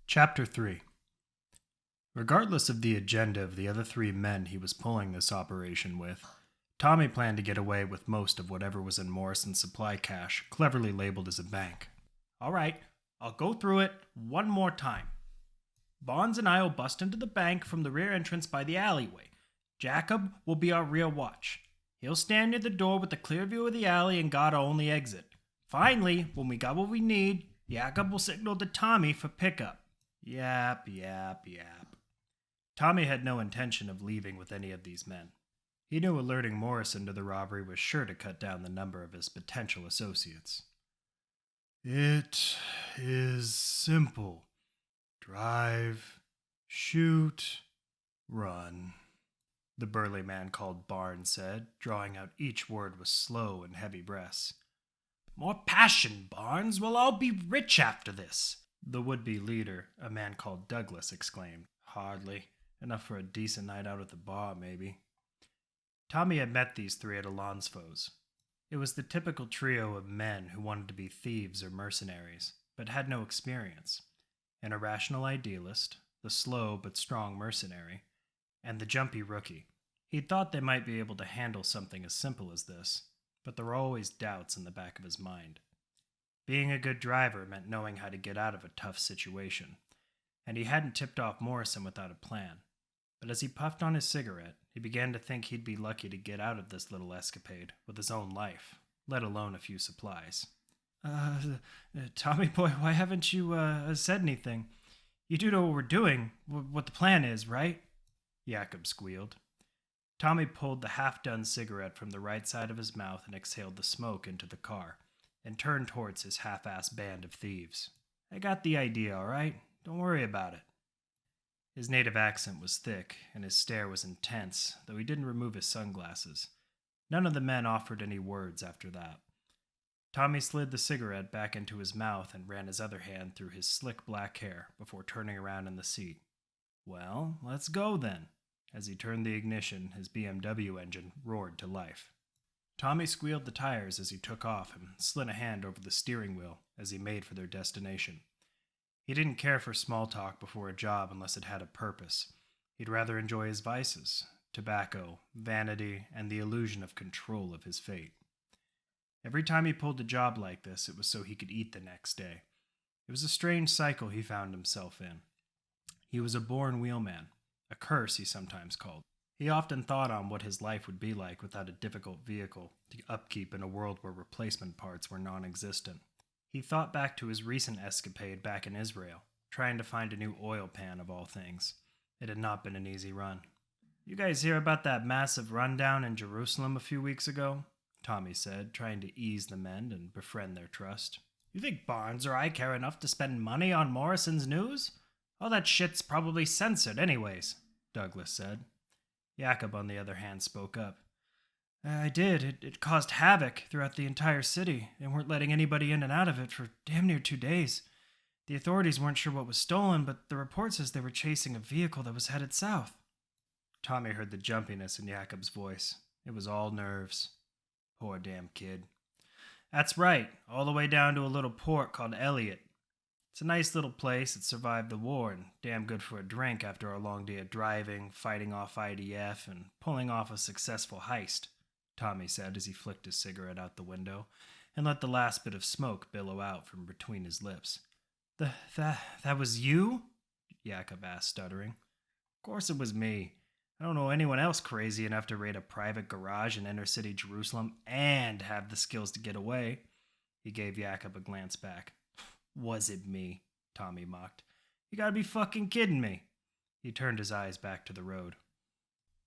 Chapter 3. Regardless of the agenda of the other three men he was pulling this operation with, Tommy planned to get away with most of whatever was in Morrison's supply cache, cleverly labeled as a bank. All right, I'll go through it one more time. Barnes and I will bust into the bank from the rear entrance by the alleyway. Jacob will be our rear watch. He'll stand near the door with a clear view of the alley and guard our only exit. Finally, when we got what we need, Jacob will signal to Tommy for pickup. Yap. Tommy had no intention of leaving with any of these men. He knew alerting Morrison to the robbery was sure to cut down the number of his potential associates. It is simple. Drive, shoot, run, the burly man called Barnes said, drawing out each word with slow and heavy breaths. More passion, Barnes. We'll all be rich after this, the would-be leader, a man called Douglas, exclaimed. Hardly. Enough for a decent night out at the bar, maybe. Tommy had met these three at Alonso's. It was the typical trio of men who wanted to be thieves or mercenaries, but had no experience. An irrational idealist, the slow but strong mercenary, and the jumpy rookie. He thought they might be able to handle something as simple as this, but there were always doubts in the back of his mind. Being a good driver meant knowing how to get out of a tough situation, and he hadn't tipped off Morrison without a plan. But as he puffed on his cigarette, he began to think he'd be lucky to get out of this little escapade with his own life, let alone a few supplies. Tommy boy, why haven't you said anything? You do know what we're doing, what the plan is, right? Jacob squealed. Tommy pulled the half-done cigarette from the right side of his mouth and exhaled the smoke into the car, and turned towards his half-assed band of thieves. I got the idea, all right? Don't worry about it. His native accent was thick, and his stare was intense, though he didn't remove his sunglasses. None of the men offered any words after that. Tommy slid the cigarette back into his mouth and ran his other hand through his slick black hair before turning around in the seat. Well, let's go then. As he turned the ignition, his BMW engine roared to life. Tommy squealed the tires as he took off and slid a hand over the steering wheel as he made for their destination. He didn't care for small talk before a job unless it had a purpose. He'd rather enjoy his vices, tobacco, vanity, and the illusion of control of his fate. Every time he pulled a job like this, it was so he could eat the next day. It was a strange cycle he found himself in. He was a born wheelman, a curse he sometimes called. He often thought on what his life would be like without a difficult vehicle to upkeep in a world where replacement parts were non-existent. He thought back to his recent escapade back in Israel, trying to find a new oil pan of all things. It had not been an easy run. You guys hear about that massive rundown in Jerusalem a few weeks ago? Tommy said, trying to ease the men and befriend their trust. You think Barnes or I care enough to spend money on Morrison's news? All that shit's probably censored anyways, Douglas said. Jacob, on the other hand, spoke up. I did. It caused havoc throughout the entire city, and weren't letting anybody in and out of it for damn near 2 days. The authorities weren't sure what was stolen, but the report says they were chasing a vehicle that was headed south. Tommy heard the jumpiness in Jacob's voice. It was all nerves. Poor damn kid. That's right, all the way down to a little port called Elliott. It's a nice little place that survived the war and damn good for a drink after a long day of driving, fighting off IDF, and pulling off a successful heist, Tommy said as he flicked his cigarette out the window and let the last bit of smoke billow out from between his lips. That was you? Jacob asked, stuttering. Of course it was me. I don't know anyone else crazy enough to raid a private garage in inner-city Jerusalem and have the skills to get away. He gave Jacob a glance back. Was it me? Tommy mocked. You gotta be fucking kidding me. He turned his eyes back to the road.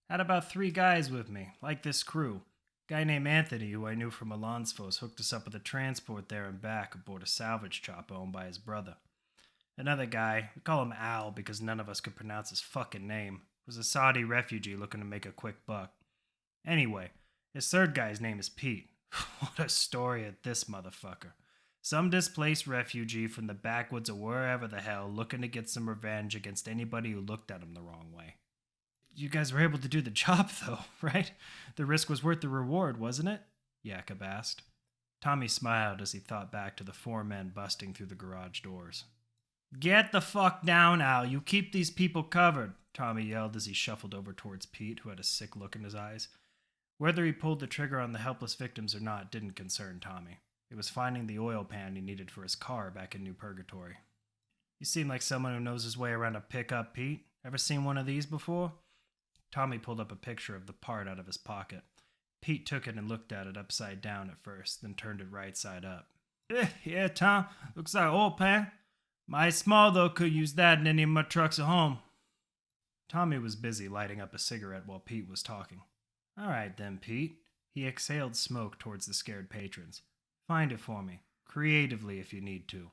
Had about 3 guys with me, like this crew. Guy named Anthony, who I knew from Alonso's, hooked us up with a transport there and back aboard a salvage chopper owned by his brother. Another guy, we call him Al because none of us could pronounce his fucking name, was a Saudi refugee looking to make a quick buck. Anyway, his third guy's name is Pete. What a story at this motherfucker. Some displaced refugee from the backwoods of wherever the hell looking to get some revenge against anybody who looked at him the wrong way. You guys were able to do the job, though, right? The risk was worth the reward, wasn't it? Jacob asked. Tommy smiled as he thought back to the 4 men busting through the garage doors. Get the fuck down, Al. You keep these people covered, Tommy yelled as he shuffled over towards Pete, who had a sick look in his eyes. Whether he pulled the trigger on the helpless victims or not didn't concern Tommy. It was finding the oil pan he needed for his car back in New Purgatory. You seem like someone who knows his way around a pickup, Pete. Ever seen one of these before? Tommy pulled up a picture of the part out of his pocket. Pete took it and looked at it upside down at first, then turned it right side up. Yeah, Tom. Looks like oil pan. My small, though, could use that in any of my trucks at home. Tommy was busy lighting up a cigarette while Pete was talking. All right, then, Pete. He exhaled smoke towards the scared patrons. Find it for me. Creatively, if you need to.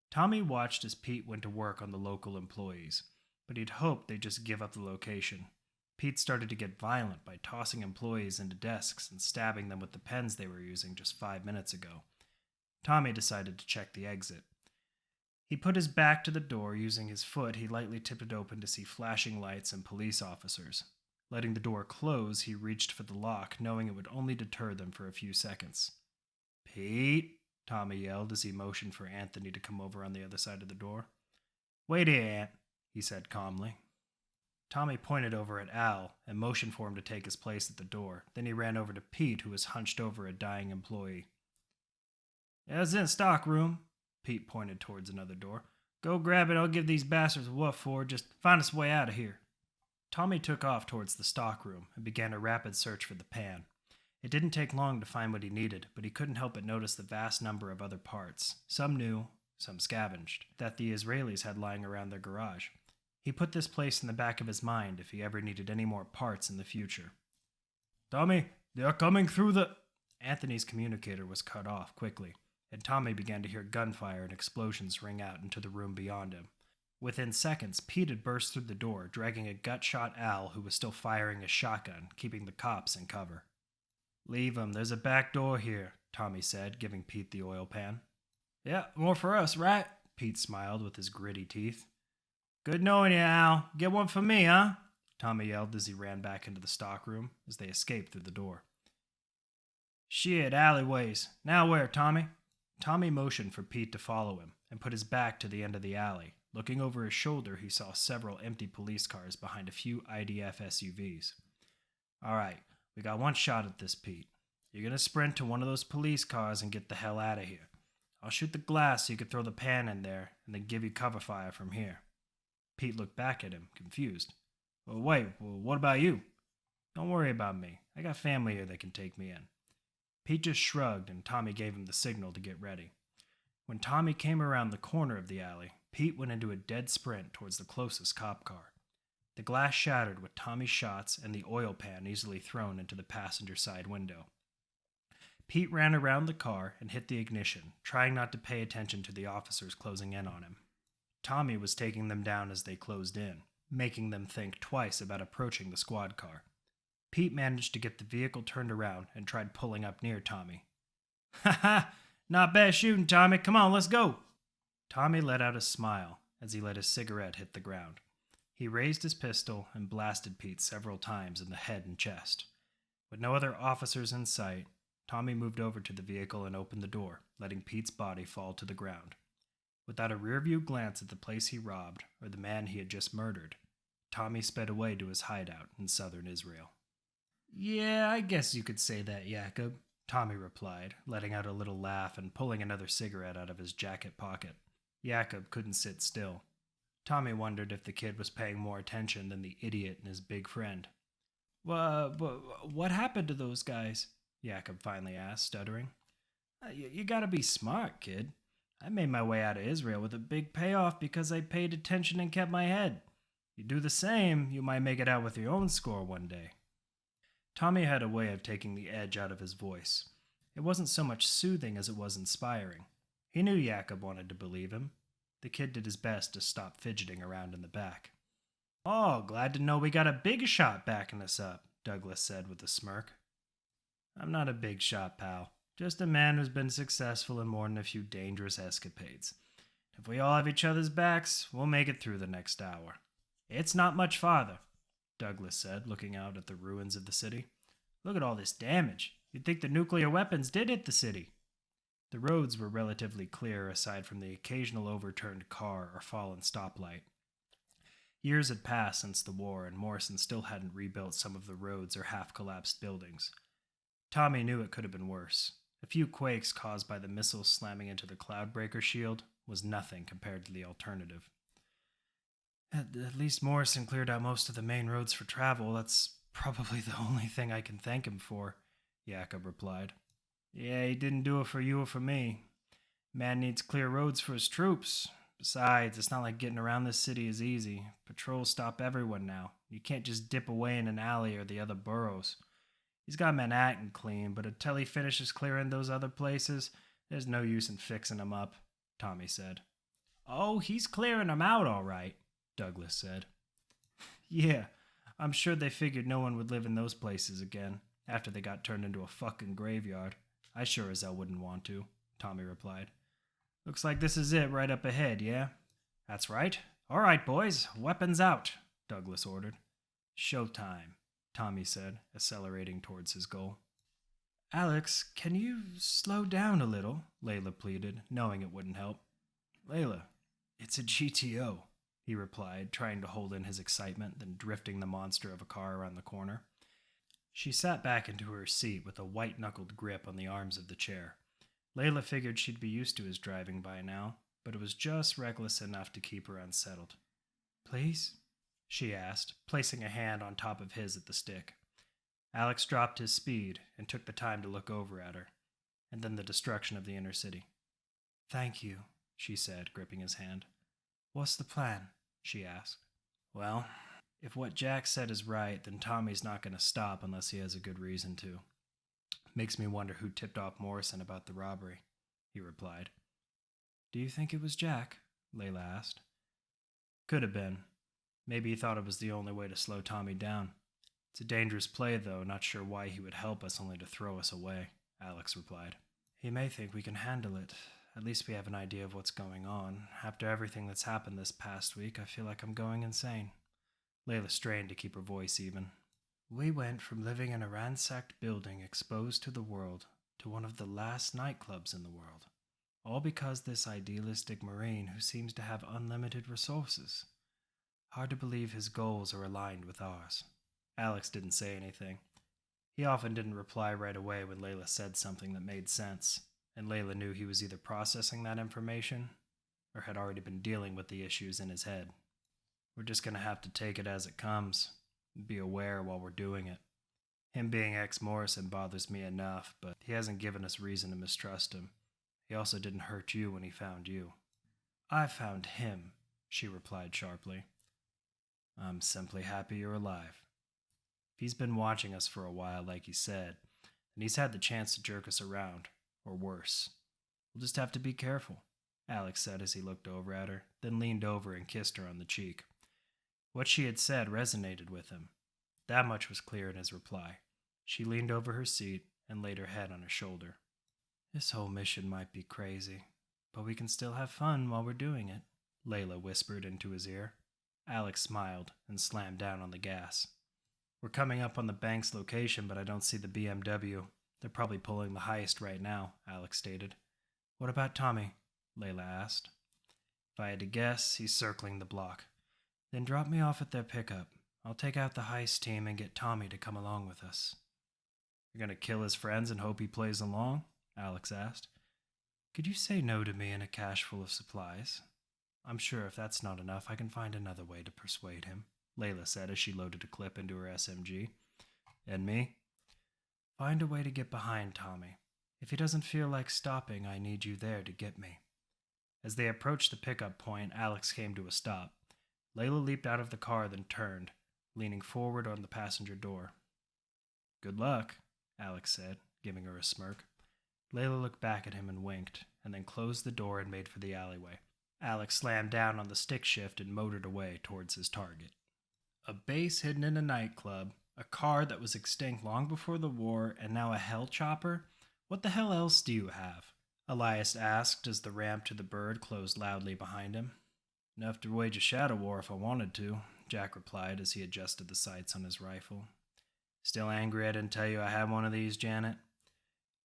Tommy watched as Pete went to work on the local employees, but he'd hoped they'd just give up the location. Pete started to get violent by tossing employees into desks and stabbing them with the pens they were using just 5 minutes ago. Tommy decided to check the exit. He put his back to the door. Using his foot, he lightly tipped it open to see flashing lights and police officers. Letting the door close, he reached for the lock, knowing it would only deter them for a few seconds. Pete, Tommy yelled as he motioned for Anthony to come over on the other side of the door. Wait here, Ant, he said calmly. Tommy pointed over at Al and motioned for him to take his place at the door. Then he ran over to Pete, who was hunched over a dying employee. Yeah, it's in the stock room. Pete pointed towards another door. Go grab it, I'll give these bastards a woof for. Just find us a way out of here. Tommy took off towards the stock room and began a rapid search for the pan. It didn't take long to find what he needed, but he couldn't help but notice the vast number of other parts, some new, some scavenged, that the Israelis had lying around their garage. He put this place in the back of his mind if he ever needed any more parts in the future. Tommy, they are coming through the... Anthony's communicator was cut off quickly, and Tommy began to hear gunfire and explosions ring out into the room beyond him. Within seconds, Pete had burst through the door, dragging a gut-shot Al who was still firing a shotgun, keeping the cops in cover. Leave him, there's a back door here, Tommy said, giving Pete the oil pan. Yeah, more for us, right? Pete smiled with his gritty teeth. Good knowing you, Al. Get one for me, huh? Tommy yelled as he ran back into the stockroom as they escaped through the door. Shit, alleyways. Now where, Tommy? Tommy motioned for Pete to follow him and put his back to the end of the alley. Looking over his shoulder, he saw several empty police cars behind a few IDF SUVs. All right, we got one shot at this, Pete. You're going to sprint to one of those police cars and get the hell out of here. I'll shoot the glass so you can throw the pan in there and then give you cover fire from here. Pete looked back at him, confused. Well, wait, what about you? Don't worry about me. I got family here that can take me in. Pete just shrugged and Tommy gave him the signal to get ready. When Tommy came around the corner of the alley, Pete went into a dead sprint towards the closest cop car. The glass shattered with Tommy's shots and the oil pan easily thrown into the passenger side window. Pete ran around the car and hit the ignition, trying not to pay attention to the officers closing in on him. Tommy was taking them down as they closed in, making them think twice about approaching the squad car. Pete managed to get the vehicle turned around and tried pulling up near Tommy. Ha ha! Not bad shooting, Tommy. Come on, let's go! Tommy let out a smile as he let his cigarette hit the ground. He raised his pistol and blasted Pete several times in the head and chest. With no other officers in sight, Tommy moved over to the vehicle and opened the door, letting Pete's body fall to the ground. Without a rearview glance at the place he robbed or the man he had just murdered, Tommy sped away to his hideout in southern Israel. Yeah, I guess you could say that, Jacob, Tommy replied, letting out a little laugh and pulling another cigarette out of his jacket pocket. Jacob couldn't sit still. Tommy wondered if the kid was paying more attention than the idiot and his big friend. What happened to those guys? Jacob finally asked, stuttering. You gotta be smart, kid. I made my way out of Israel with a big payoff because I paid attention and kept my head. You do the same, you might make it out with your own score one day. Tommy had a way of taking the edge out of his voice. It wasn't so much soothing as it was inspiring. He knew Jacob wanted to believe him. The kid did his best to stop fidgeting around in the back. Oh, glad to know we got a big shot backing us up, Douglas said with a smirk. I'm not a big shot, pal. Just a man who's been successful in more than a few dangerous escapades. If we all have each other's backs, we'll make it through the next hour. It's not much farther, Douglas said, looking out at the ruins of the city. Look at all this damage. You'd think the nuclear weapons did hit the city. The roads were relatively clear aside from the occasional overturned car or fallen stoplight. Years had passed since the war, and Morrison still hadn't rebuilt some of the roads or half collapsed buildings. Tommy knew it could have been worse. A few quakes caused by the missiles slamming into the Cloudbreaker shield was nothing compared to the alternative. At least Morrison cleared out most of the main roads for travel. That's probably the only thing I can thank him for, Jakob replied. Yeah, he didn't do it for you or for me. Man needs clear roads for his troops. Besides, it's not like getting around this city is easy. Patrols stop everyone now. You can't just dip away in an alley or the other boroughs. He's got Manhattan clean, but until he finishes clearing those other places, there's no use in fixing them up, Tommy said. Oh, he's clearing them out all right, Douglas said. Yeah, I'm sure they figured no one would live in those places again after they got turned into a fucking graveyard. I sure as hell wouldn't want to, Tommy replied. Looks like this is it right up ahead, yeah? That's right. All right, boys, weapons out, Douglas ordered. Showtime, Tommy said, accelerating towards his goal. Alex, can you slow down a little? Layla pleaded, knowing it wouldn't help. Layla, it's a GTO, he replied, trying to hold in his excitement, then drifting the monster of a car around the corner. She sat back into her seat with a white-knuckled grip on the arms of the chair. Layla figured she'd be used to his driving by now, but it was just reckless enough to keep her unsettled. Please? She asked, placing a hand on top of his at the stick. Alex dropped his speed and took the time to look over at her, and then the destruction of the inner city. Thank you, she said, gripping his hand. What's the plan? She asked. Well, if what Jack said is right, then Tommy's not going to stop unless he has a good reason to. Makes me wonder who tipped off Morrison about the robbery, he replied. Do you think it was Jack? Layla asked. Could have been. Maybe he thought it was the only way to slow Tommy down. It's a dangerous play, though, not sure why he would help us only to throw us away, Alex replied. He may think we can handle it. At least we have an idea of what's going on. After everything that's happened this past week, I feel like I'm going insane. Layla strained to keep her voice even. We went from living in a ransacked building exposed to the world to one of the last nightclubs in the world. All because this idealistic Marine who seems to have unlimited resources. Hard to believe his goals are aligned with ours. Alex didn't say anything. He often didn't reply right away when Layla said something that made sense, and Layla knew he was either processing that information or had already been dealing with the issues in his head. We're just going to have to take it as it comes, and be aware while we're doing it. Him being ex-Morrison bothers me enough, but he hasn't given us reason to mistrust him. He also didn't hurt you when he found you. I found him, she replied sharply. I'm simply happy you're alive. If he's been watching us for a while, like he said, then he's had the chance to jerk us around, or worse. We'll just have to be careful, Alex said as he looked over at her, then leaned over and kissed her on the cheek. What she had said resonated with him. That much was clear in his reply. She leaned over her seat and laid her head on her shoulder. This whole mission might be crazy, but we can still have fun while we're doing it, Layla whispered into his ear. Alex smiled and slammed down on the gas. We're coming up on the bank's location, but I don't see the BMW. They're probably pulling the heist right now, Alex stated. What about Tommy? Layla asked. If I had to guess, he's circling the block. Then drop me off at their pickup. I'll take out the heist team and get Tommy to come along with us. You're going to kill his friends and hope he plays along? Alex asked. Could you say no to me and a cache full of supplies? I'm sure if that's not enough, I can find another way to persuade him, Layla said as she loaded a clip into her SMG. And me? Find a way to get behind Tommy. If he doesn't feel like stopping, I need you there to get me. As they approached the pickup point, Alex came to a stop. Layla leaped out of the car, then turned, leaning forward on the passenger door. Good luck, Alex said, giving her a smirk. Layla looked back at him and winked, and then closed the door and made for the alleyway. Alex slammed down on the stick shift and motored away towards his target. A base hidden in a nightclub, a car that was extinct long before the war, and now a hell chopper? What the hell else do you have? Elias asked as the ramp to the bird closed loudly behind him. Enough to wage a shadow war if I wanted to, Jack replied as he adjusted the sights on his rifle. Still angry I didn't tell you I had one of these, Janet?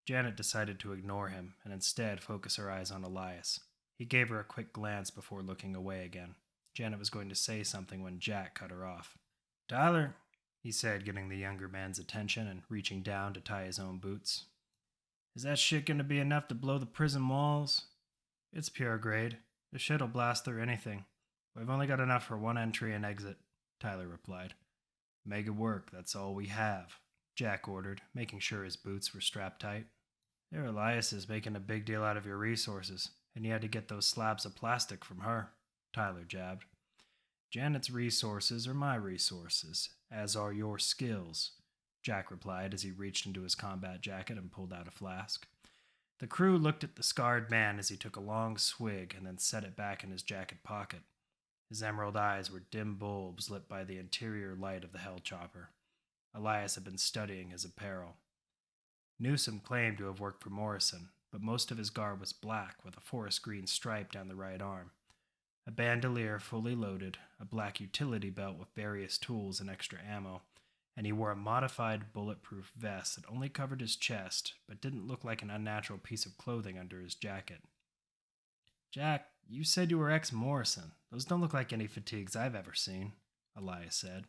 Janet decided to ignore him and instead focus her eyes on Elias. He gave her a quick glance before looking away again. Janet was going to say something when Jack cut her off. "Tyler," he said, getting the younger man's attention and reaching down to tie his own boots. "Is that shit going to be enough to blow the prison walls?" "It's pure grade. The shit'll blast through anything. We've only got enough for one entry and exit," Tyler replied. "Make it work, that's all we have," Jack ordered, making sure his boots were strapped tight. "There Elias is making a big deal out of your resources, and you had to get those slabs of plastic from her," Tyler jabbed. "Janet's resources are my resources, as are your skills," Jack replied as he reached into his combat jacket and pulled out a flask. The crew looked at the scarred man as he took a long swig and then set it back in his jacket pocket. His emerald eyes were dim bulbs lit by the interior light of the hell chopper. Elias had been studying his apparel. Newsom claimed to have worked for Morrison, but most of his garb was black with a forest green stripe down the right arm. A bandolier fully loaded, a black utility belt with various tools and extra ammo, and he wore a modified bulletproof vest that only covered his chest but didn't look like an unnatural piece of clothing under his jacket. "Jack, you said you were ex-Morrison. Those don't look like any fatigues I've ever seen," Elias said.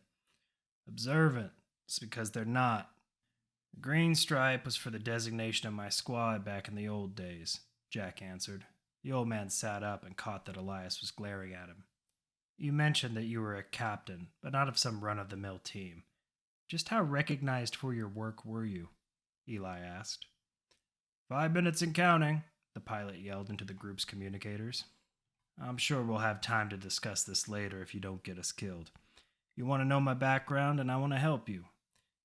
"Observant. It's because they're not. The green stripe was for the designation of my squad back in the old days," Jack answered. The old man sat up and caught that Elias was glaring at him. "You mentioned that you were a captain, but not of some run-of-the-mill team. Just how recognized for your work were you?" Eli asked. 5 minutes and counting," the pilot yelled into the group's communicators. "I'm sure we'll have time to discuss this later if you don't get us killed. You want to know my background and I want to help you.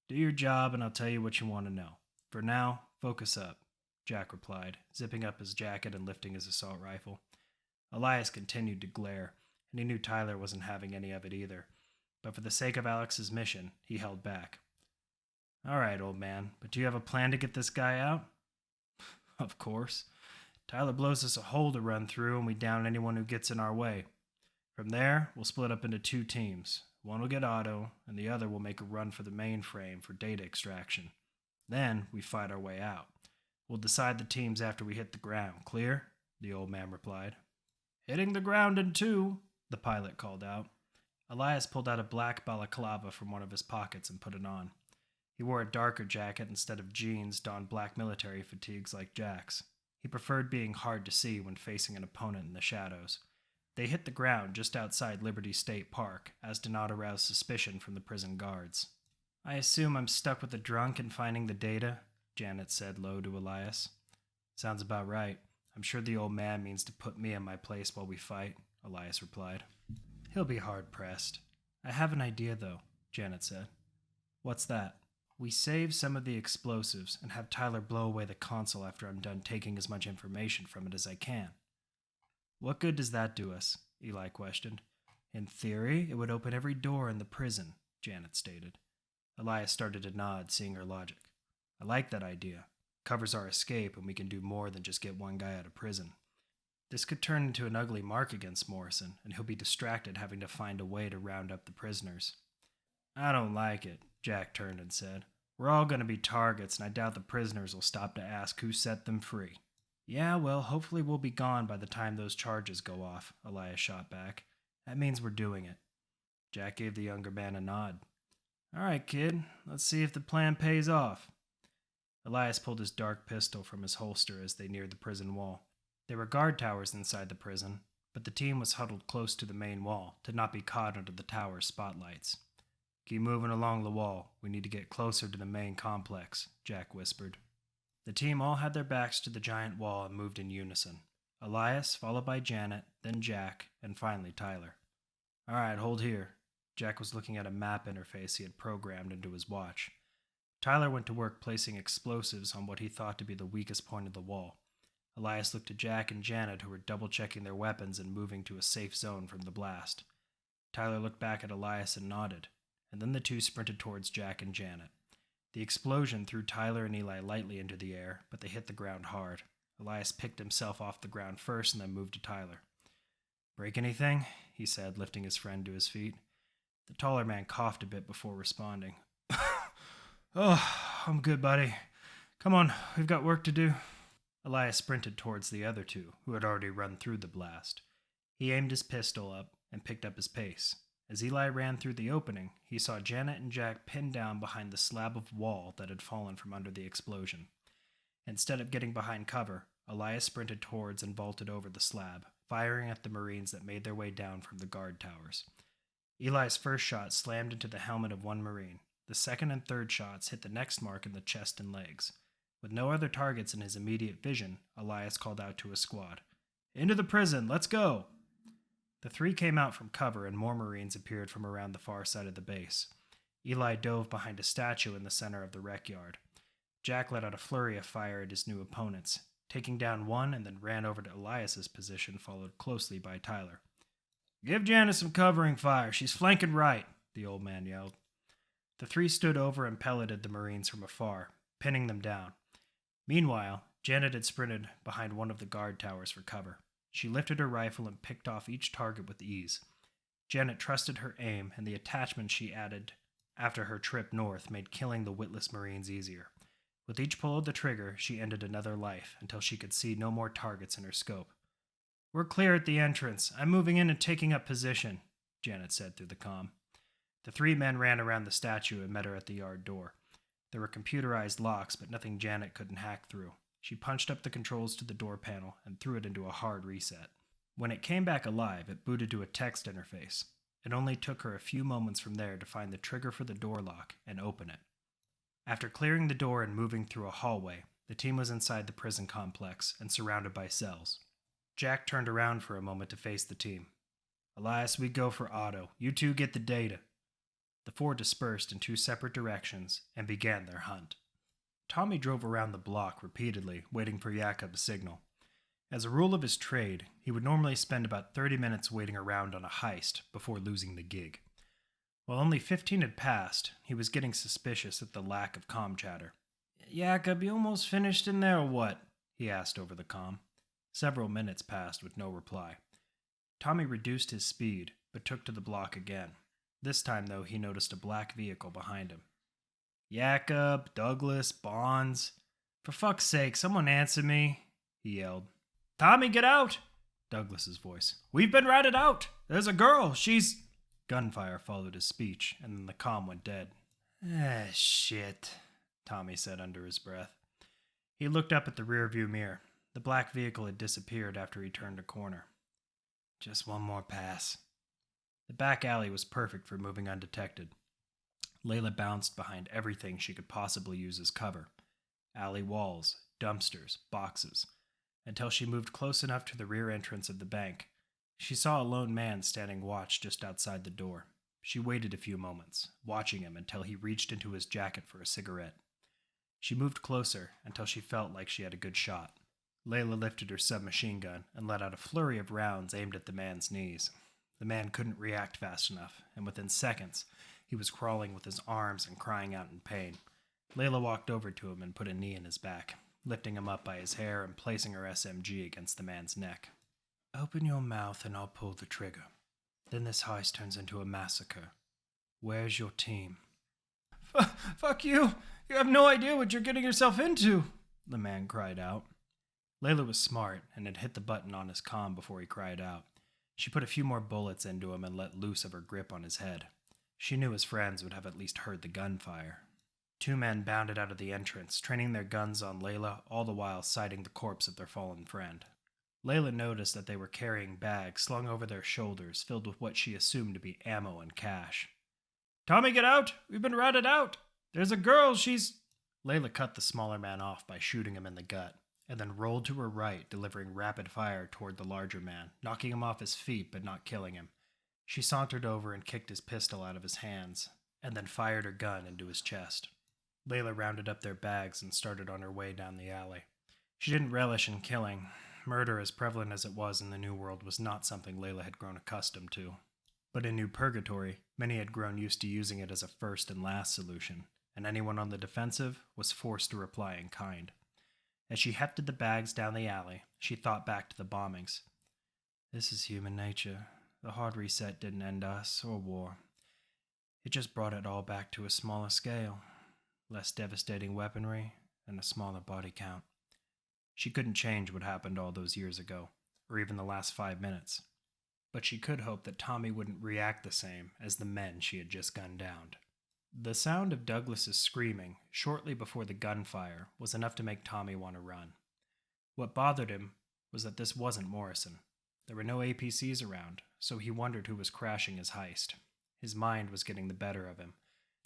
Do your job and I'll tell you what you want to know. For now, focus up," Jack replied, zipping up his jacket and lifting his assault rifle. Elias continued to glare, and he knew Tyler wasn't having any of it either. But for the sake of Alex's mission, he held back. "All right, old man, but do you have a plan to get this guy out?" "Of course. Tyler blows us a hole to run through and we down anyone who gets in our way. From there, we'll split up into 2 teams. One will get Otto, and the other will make a run for the mainframe for data extraction. Then we fight our way out. We'll decide the teams after we hit the ground. Clear?" the old man replied. "Hitting the ground in 2, the pilot called out. Elias pulled out a black balaclava from one of his pockets and put it on. He wore a darker jacket instead of jeans, donned black military fatigues like Jack's. He preferred being hard to see when facing an opponent in the shadows. They hit the ground just outside Liberty State Park, as did not arouse suspicion from the prison guards. "I assume I'm stuck with the drunk and finding the data," Janet said low to Elias. "Sounds about right. I'm sure the old man means to put me in my place while we fight," Elias replied. "He'll be hard-pressed." "I have an idea, though," Janet said. "What's that?" "We save some of the explosives and have Tyler blow away the console after I'm done taking as much information from it as I can." "What good does that do us?" Eli questioned. "In theory, it would open every door in the prison," Janet stated. Elias started to nod, seeing her logic. "I like that idea. Covers our escape, and we can do more than just get one guy out of prison. This could turn into an ugly mark against Morrison, and he'll be distracted having to find a way to round up the prisoners." "I don't like it," Jack turned and said. "We're all going to be targets, and I doubt the prisoners will stop to ask who set them free." "Yeah, well, hopefully we'll be gone by the time those charges go off," Elias shot back. "That means we're doing it." Jack gave the younger man a nod. "All right, kid, let's see if the plan pays off." Elias pulled his dark pistol from his holster as they neared the prison wall. There were guard towers inside the prison, but the team was huddled close to the main wall to not be caught under the tower's spotlights. "Keep moving along the wall. We need to get closer to the main complex," Jack whispered. The team all had their backs to the giant wall and moved in unison. Elias, followed by Janet, then Jack, and finally Tyler. "All right, hold here." Jack was looking at a map interface he had programmed into his watch. Tyler went to work placing explosives on what he thought to be the weakest point of the wall. Elias looked at Jack and Janet, who were double-checking their weapons and moving to a safe zone from the blast. Tyler looked back at Elias and nodded, and then the two sprinted towards Jack and Janet. The explosion threw Tyler and Eli lightly into the air, but they hit the ground hard. Elias picked himself off the ground first and then moved to Tyler. "Break anything?" he said, lifting his friend to his feet. The taller man coughed a bit before responding. "Oh, I'm good, buddy. Come on, we've got work to do. Elias sprinted towards the other two, who had already run through the blast. He aimed his pistol up and picked up his pace. As Eli ran through the opening, he saw Janet and Jack pinned down behind the slab of wall that had fallen from under the explosion. Instead of getting behind cover, Elias sprinted towards and vaulted over the slab, firing at the Marines that made their way down from the guard towers. Eli's first shot slammed into the helmet of one Marine. The second and third shots hit the next mark in the chest and legs. With no other targets in his immediate vision, Elias called out to his squad, "Into the prison, let's go!" The three came out from cover and more Marines appeared from around the far side of the base. Eli dove behind a statue in the center of the rec yard. Jack let out a flurry of fire at his new opponents, taking down one and then ran over to Elias's position, followed closely by Tyler. "Give Janet some covering fire, she's flanking right," the old man yelled. The three stood over and pelleted the Marines from afar, pinning them down. Meanwhile, Janet had sprinted behind one of the guard towers for cover. She lifted her rifle and picked off each target with ease. Janet trusted her aim, and the attachment she added after her trip north made killing the witless Marines easier. With each pull of the trigger, she ended another life until she could see no more targets in her scope. "We're clear at the entrance. I'm moving in and taking up position," Janet said through the comm. The three men ran around the statue and met her at the yard door. There were computerized locks, but nothing Janet couldn't hack through. She punched up the controls to the door panel and threw it into a hard reset. When it came back alive, it booted to a text interface. It only took her a few moments from there to find the trigger for the door lock and open it. After clearing the door and moving through a hallway, the team was inside the prison complex and surrounded by cells. Jack turned around for a moment to face the team. "Elias, we go for Otto. You two get the data." The four dispersed in two separate directions and began their hunt. Tommy drove around the block repeatedly, waiting for Jakob's signal. As a rule of his trade, he would normally spend about 30 minutes waiting around on a heist before losing the gig. While only 15 had passed, he was getting suspicious at the lack of comm chatter. "Jakob, you almost finished in there or what?" he asked over the comm. Several minutes passed with no reply. Tommy reduced his speed, but took to the block again. This time, though, he noticed a black vehicle behind him. "Jakob, Douglas, Bonds. For fuck's sake, someone answer me," he yelled. "Tommy, get out!" Douglas's voice. "We've been ratted out! There's a girl, she's..." Gunfire followed his speech, and then the comm went dead. Shit," Tommy said under his breath. He looked up at the rearview mirror. The black vehicle had disappeared after he turned a corner. "Just one more pass." The back alley was perfect for moving undetected. Layla bounced behind everything she could possibly use as cover. Alley walls, dumpsters, boxes, until she moved close enough to the rear entrance of the bank. She saw a lone man standing watch just outside the door. She waited a few moments, watching him until he reached into his jacket for a cigarette. She moved closer until she felt like she had a good shot. Layla lifted her submachine gun and let out a flurry of rounds aimed at the man's knees. The man couldn't react fast enough, and within seconds, he was crawling with his arms and crying out in pain. Layla walked over to him and put a knee in his back, lifting him up by his hair and placing her SMG against the man's neck. "Open your mouth and I'll pull the trigger. Then this heist turns into a massacre. Where's your team?" Fuck you! You have no idea what you're getting yourself into!" the man cried out. Layla was smart and had hit the button on his comm before he cried out. She put a few more bullets into him and let loose of her grip on his head. She knew his friends would have at least heard the gunfire. Two men bounded out of the entrance, training their guns on Layla, all the while sighting the corpse of their fallen friend. Layla noticed that they were carrying bags slung over their shoulders filled with what she assumed to be ammo and cash. "Tommy, get out! We've been routed out! There's a girl, she's..." Layla cut the smaller man off by shooting him in the gut, and then rolled to her right, delivering rapid fire toward the larger man, knocking him off his feet but not killing him. She sauntered over and kicked his pistol out of his hands, and then fired her gun into his chest. Layla rounded up their bags and started on her way down the alley. She didn't relish in killing. Murder, as prevalent as it was in the New World, was not something Layla had grown accustomed to. But in New Purgatory, many had grown used to using it as a first and last solution, and anyone on the defensive was forced to reply in kind. As she hefted the bags down the alley, she thought back to the bombings. This is human nature. The hard reset didn't end us or war. It just brought it all back to a smaller scale. Less devastating weaponry, and a smaller body count. She couldn't change what happened all those years ago, or even the last 5 minutes, but she could hope that Tommy wouldn't react the same as the men she had just gunned down. The sound of Douglas's screaming shortly before the gunfire was enough to make Tommy want to run. What bothered him was that this wasn't Morrison. There were no APCs around, so he wondered who was crashing his heist. His mind was getting the better of him.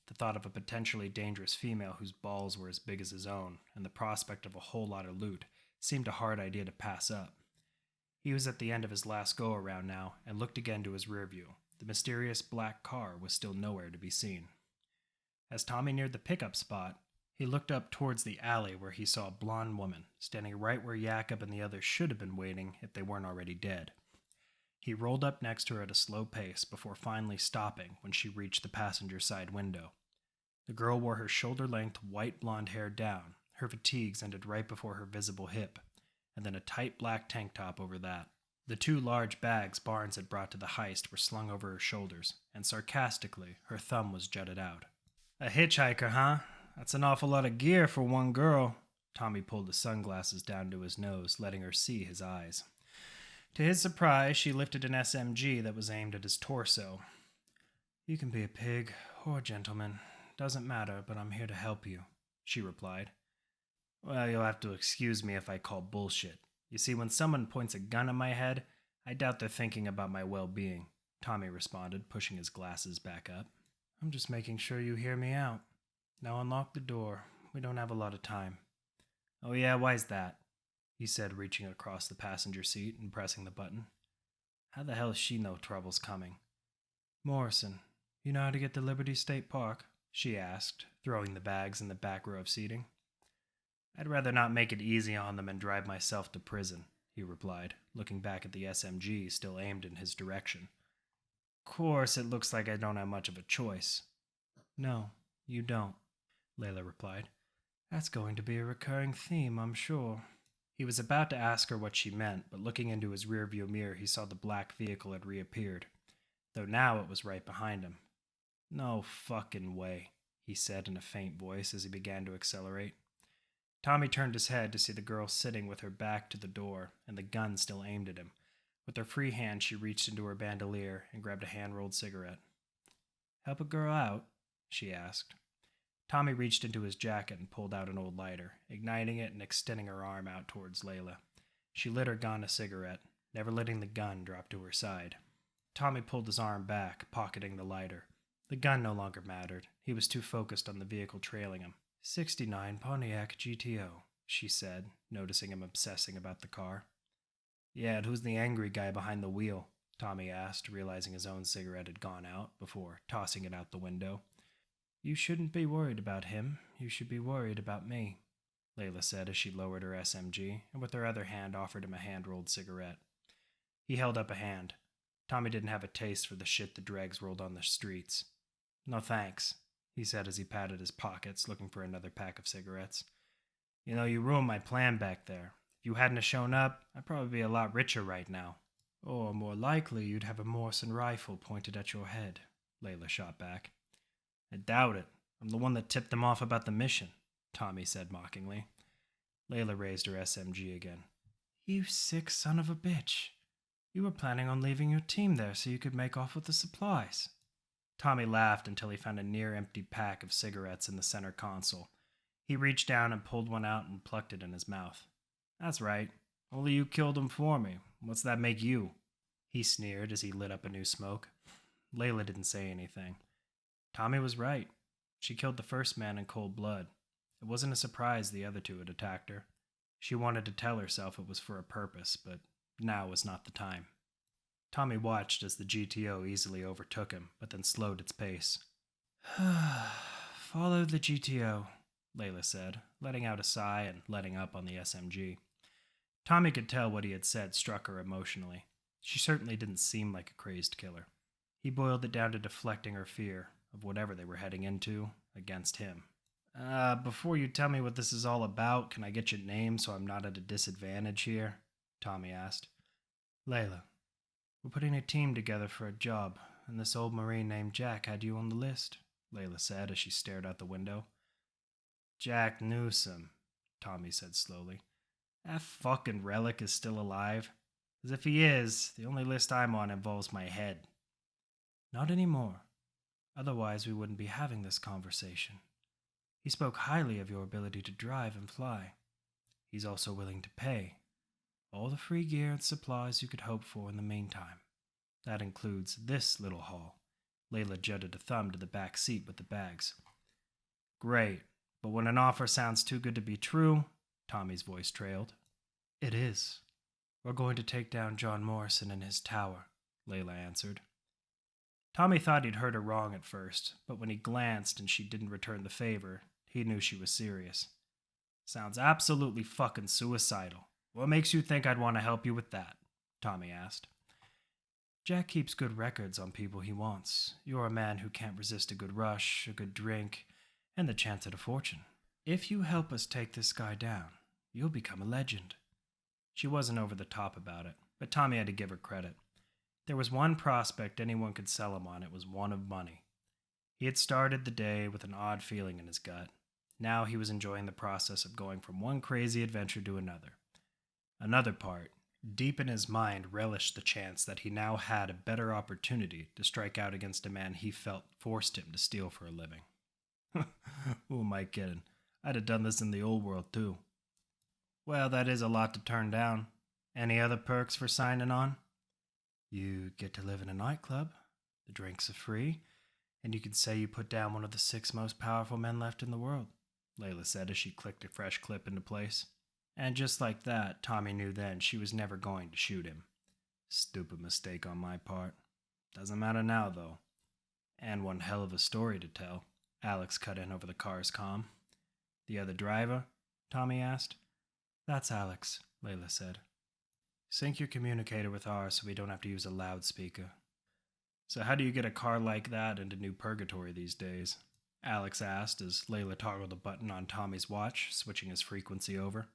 The thought of a potentially dangerous female whose balls were as big as his own, and the prospect of a whole lot of loot, seemed a hard idea to pass up. He was at the end of his last go-around now, and looked again to his rear view. The mysterious black car was still nowhere to be seen. As Tommy neared the pickup spot, he looked up towards the alley where he saw a blonde woman, standing right where Jakob and the others should have been waiting if they weren't already dead. He rolled up next to her at a slow pace before finally stopping when she reached the passenger side window. The girl wore her shoulder-length white blonde hair down, her fatigues ended right before her visible hip, and then a tight black tank top over that. The 2 large bags Barnes had brought to the heist were slung over her shoulders, and sarcastically, her thumb was jutted out. "A hitchhiker, huh? That's an awful lot of gear for one girl." Tommy pulled his sunglasses down to his nose, letting her see his eyes. To his surprise, she lifted an SMG that was aimed at his torso. "You can be a pig or a gentleman. Doesn't matter, but I'm here to help you," she replied. "Well, you'll have to excuse me if I call bullshit. You see, when someone points a gun at my head, I doubt they're thinking about my well-being," Tommy responded, pushing his glasses back up. "I'm just making sure you hear me out. Now unlock the door. We don't have a lot of time." "Oh yeah, why's that?" he said, reaching across the passenger seat and pressing the button. "How the hell does she know trouble's coming?" "Morrison, you know how to get to Liberty State Park?" she asked, throwing the bags in the back row of seating. "I'd rather not make it easy on them and drive myself to prison," he replied, looking back at the SMG still aimed in his direction. "Course, it looks like I don't have much of a choice." "No, you don't," Layla replied. "That's going to be a recurring theme, I'm sure." He was about to ask her what she meant, but looking into his rearview mirror, he saw the black vehicle had reappeared, though now it was right behind him. "No fucking way," he said in a faint voice as he began to accelerate. Tommy turned his head to see the girl sitting with her back to the door and the gun still aimed at him. With her free hand, she reached into her bandolier and grabbed a hand-rolled cigarette. "Help a girl out?" she asked. Tommy reached into his jacket and pulled out an old lighter, igniting it and extending her arm out towards Layla. She lit her gun a cigarette, never letting the gun drop to her side. Tommy pulled his arm back, pocketing the lighter. The gun no longer mattered. He was too focused on the vehicle trailing him. "69 Pontiac GTO, she said, noticing him obsessing about the car. "Yeah, and who's the angry guy behind the wheel?" Tommy asked, realizing his own cigarette had gone out, before tossing it out the window. "You shouldn't be worried about him. You should be worried about me," Layla said as she lowered her SMG, and with her other hand offered him a hand-rolled cigarette. He held up a hand. Tommy didn't have a taste for the shit the dregs rolled on the streets. "No thanks," he said as he patted his pockets, looking for another pack of cigarettes. "You know, you ruined my plan back there. If you hadn't have shown up, I'd probably be a lot richer right now." "Or more likely you'd have a Morrison rifle pointed at your head," Layla shot back. "I doubt it. I'm the one that tipped them off about the mission," Tommy said mockingly. Layla raised her SMG again. "You sick son of a bitch. You were planning on leaving your team there so you could make off with the supplies." Tommy laughed until he found a near-empty pack of cigarettes in the center console. He reached down and pulled one out and plucked it in his mouth. "That's right. Only you killed him for me. What's that make you?" he sneered as he lit up a new smoke. Layla didn't say anything. Tommy was right. She killed the first man in cold blood. It wasn't a surprise the other two had attacked her. She wanted to tell herself it was for a purpose, but now was not the time. Tommy watched as the GTO easily overtook him, but then slowed its pace. "Follow the GTO," Layla said, letting out a sigh and letting up on the SMG. Tommy could tell what he had said struck her emotionally. She certainly didn't seem like a crazed killer. He boiled it down to deflecting her fear of whatever they were heading into against him. Before you tell me what this is all about, can I get your name so I'm not at a disadvantage here?" Tommy asked. "Layla. We're putting a team together for a job, and this old Marine named Jack had you on the list," Layla said as she stared out the window. "Jack Newsom," Tommy said slowly. That fucking relic is still alive. As if he is, the only list I'm on involves my head. Not anymore. Otherwise, we wouldn't be having this conversation. He spoke highly of your ability to drive and fly. He's also willing to pay. All the free gear and supplies you could hope for in the meantime. That includes this little haul. Layla jutted a thumb to the back seat with the bags. Great, but when an offer sounds too good to be true, Tommy's voice trailed. It is. We're going to take down John Morrison in his tower, Layla answered. Tommy thought he'd heard her wrong at first, but when he glanced and she didn't return the favor, he knew she was serious. Sounds absolutely fucking suicidal. What makes you think I'd want to help you with that? Tommy asked. Jack keeps good records on people he wants. You're a man who can't resist a good rush, a good drink, and the chance at a fortune. If you help us take this guy down, you'll become a legend. She wasn't over the top about it, but Tommy had to give her credit. There was one prospect anyone could sell him on. It was one of money. He had started the day with an odd feeling in his gut. Now he was enjoying the process of going from one crazy adventure to another. Another part, deep in his mind, relished the chance that he now had a better opportunity to strike out against a man he felt forced him to steal for a living. Who am I kidding? I'd have done this in the old world too. Well, that is a lot to turn down. Any other perks for signing on? You get to live in a nightclub, the drinks are free, and you can say you put down one of the 6 most powerful men left in the world, Layla said as she clicked a fresh clip into place. And just like that, Tommy knew then she was never going to shoot him. Stupid mistake on my part. Doesn't matter now, though. And one hell of a story to tell, Alex cut in over the car's comm. The other driver? Tommy asked. That's Alex, Layla said. Sync your communicator with ours so we don't have to use a loudspeaker. So how do you get a car like that into New Purgatory these days? Alex asked as Layla toggled a button on Tommy's watch, switching his frequency over.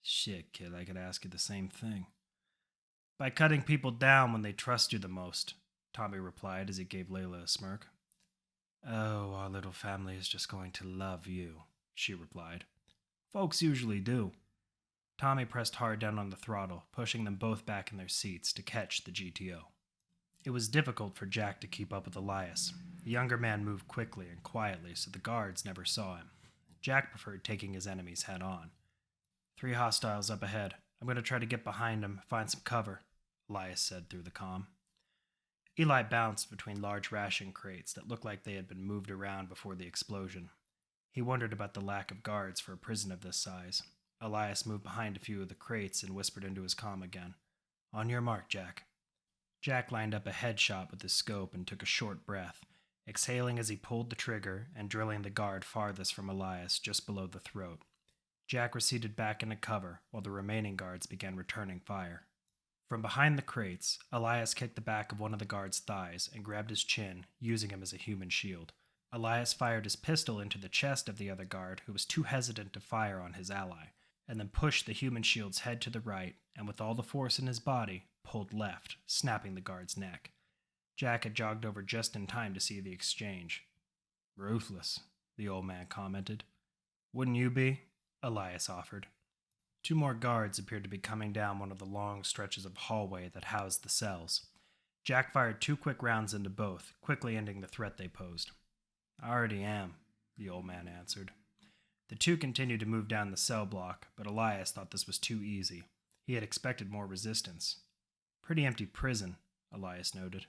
Shit, kid, I could ask you the same thing. By cutting people down when they trust you the most, Tommy replied as he gave Layla a smirk. Oh, our little family is just going to love you, she replied. Folks usually do. Tommy pressed hard down on the throttle, pushing them both back in their seats to catch the GTO. It was difficult for Jack to keep up with Elias. The younger man moved quickly and quietly so the guards never saw him. Jack preferred taking his enemies head on. 3 hostiles up ahead. I'm going to try to get behind them, find some cover, Elias said through the comm. Eli bounced between large ration crates that looked like they had been moved around before the explosion. He wondered about the lack of guards for a prison of this size. Elias moved behind a few of the crates and whispered into his comm again. On your mark, Jack. Jack lined up a headshot with his scope and took a short breath, exhaling as he pulled the trigger and drilling the guard farthest from Elias just below the throat. Jack receded back into cover while the remaining guards began returning fire. From behind the crates, Elias kicked the back of one of the guard's thighs and grabbed his chin, using him as a human shield. Elias fired his pistol into the chest of the other guard, who was too hesitant to fire on his ally, and then pushed the human shield's head to the right, and with all the force in his body, pulled left, snapping the guard's neck. Jack had jogged over just in time to see the exchange. Ruthless, the old man commented. Wouldn't you be? Elias offered. 2 more guards appeared to be coming down one of the long stretches of hallway that housed the cells. Jack fired 2 quick rounds into both, quickly ending the threat they posed. I already am, the old man answered. The 2 continued to move down the cell block, but Elias thought this was too easy. He had expected more resistance. Pretty empty prison, Elias noted.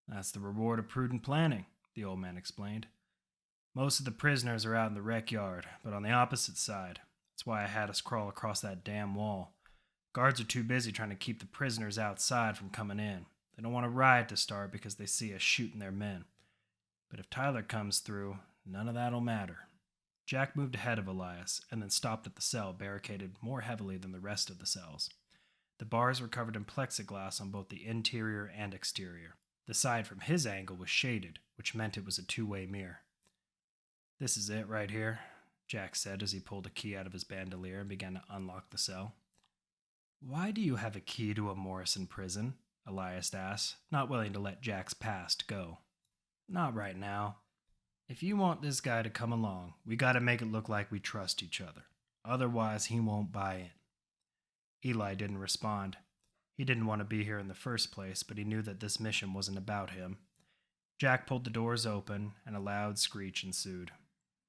That's the reward of prudent planning, the old man explained. Most of the prisoners are out in the rec yard, but on the opposite side. That's why I had us crawl across that damn wall. Guards are too busy trying to keep the prisoners outside from coming in. They don't want a riot to start because they see us shooting their men. But if Tyler comes through, none of that'll matter. Jack moved ahead of Elias and then stopped at the cell barricaded more heavily than the rest of the cells. The bars were covered in plexiglass on both the interior and exterior. The side from his angle was shaded, which meant it was a 2-way mirror. This is it right here, Jack said as he pulled a key out of his bandolier and began to unlock the cell. Why do you have a key to a Morrison prison? Elias asked, not willing to let Jack's past go. Not right now. If you want this guy to come along, we gotta make it look like we trust each other, Otherwise, he won't buy in. Eli didn't respond. He didn't want to be here in the first place, but he knew that this mission wasn't about him. Jack pulled the doors open, and a loud screech ensued.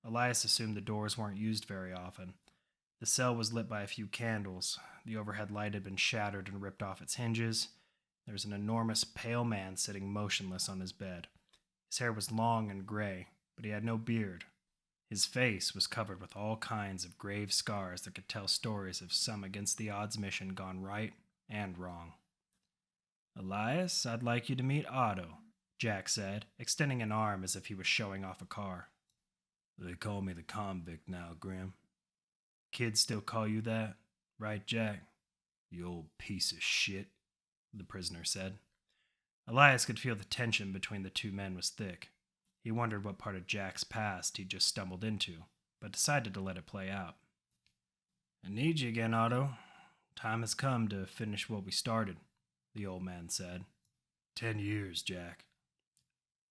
Elias assumed the doors weren't used very often. The cell was lit by a few candles. The overhead light had been shattered and ripped off its hinges. There was an enormous, pale man sitting motionless on his bed. His hair was long and gray, but he had no beard. His face was covered with all kinds of grave scars that could tell stories of some against-the-odds mission gone right and wrong. "Elias, I'd like you to meet Otto," Jack said, extending an arm as if he was showing off a car. "They call me the convict now, Grim." "Kids still call you that, right, Jack?" "You old piece of shit," the prisoner said. Elias could feel the tension between the two men was thick. He wondered what part of Jack's past he'd just stumbled into, but decided to let it play out. "I need you again, Otto. Time has come to finish what we started," the old man said. 10 years, Jack.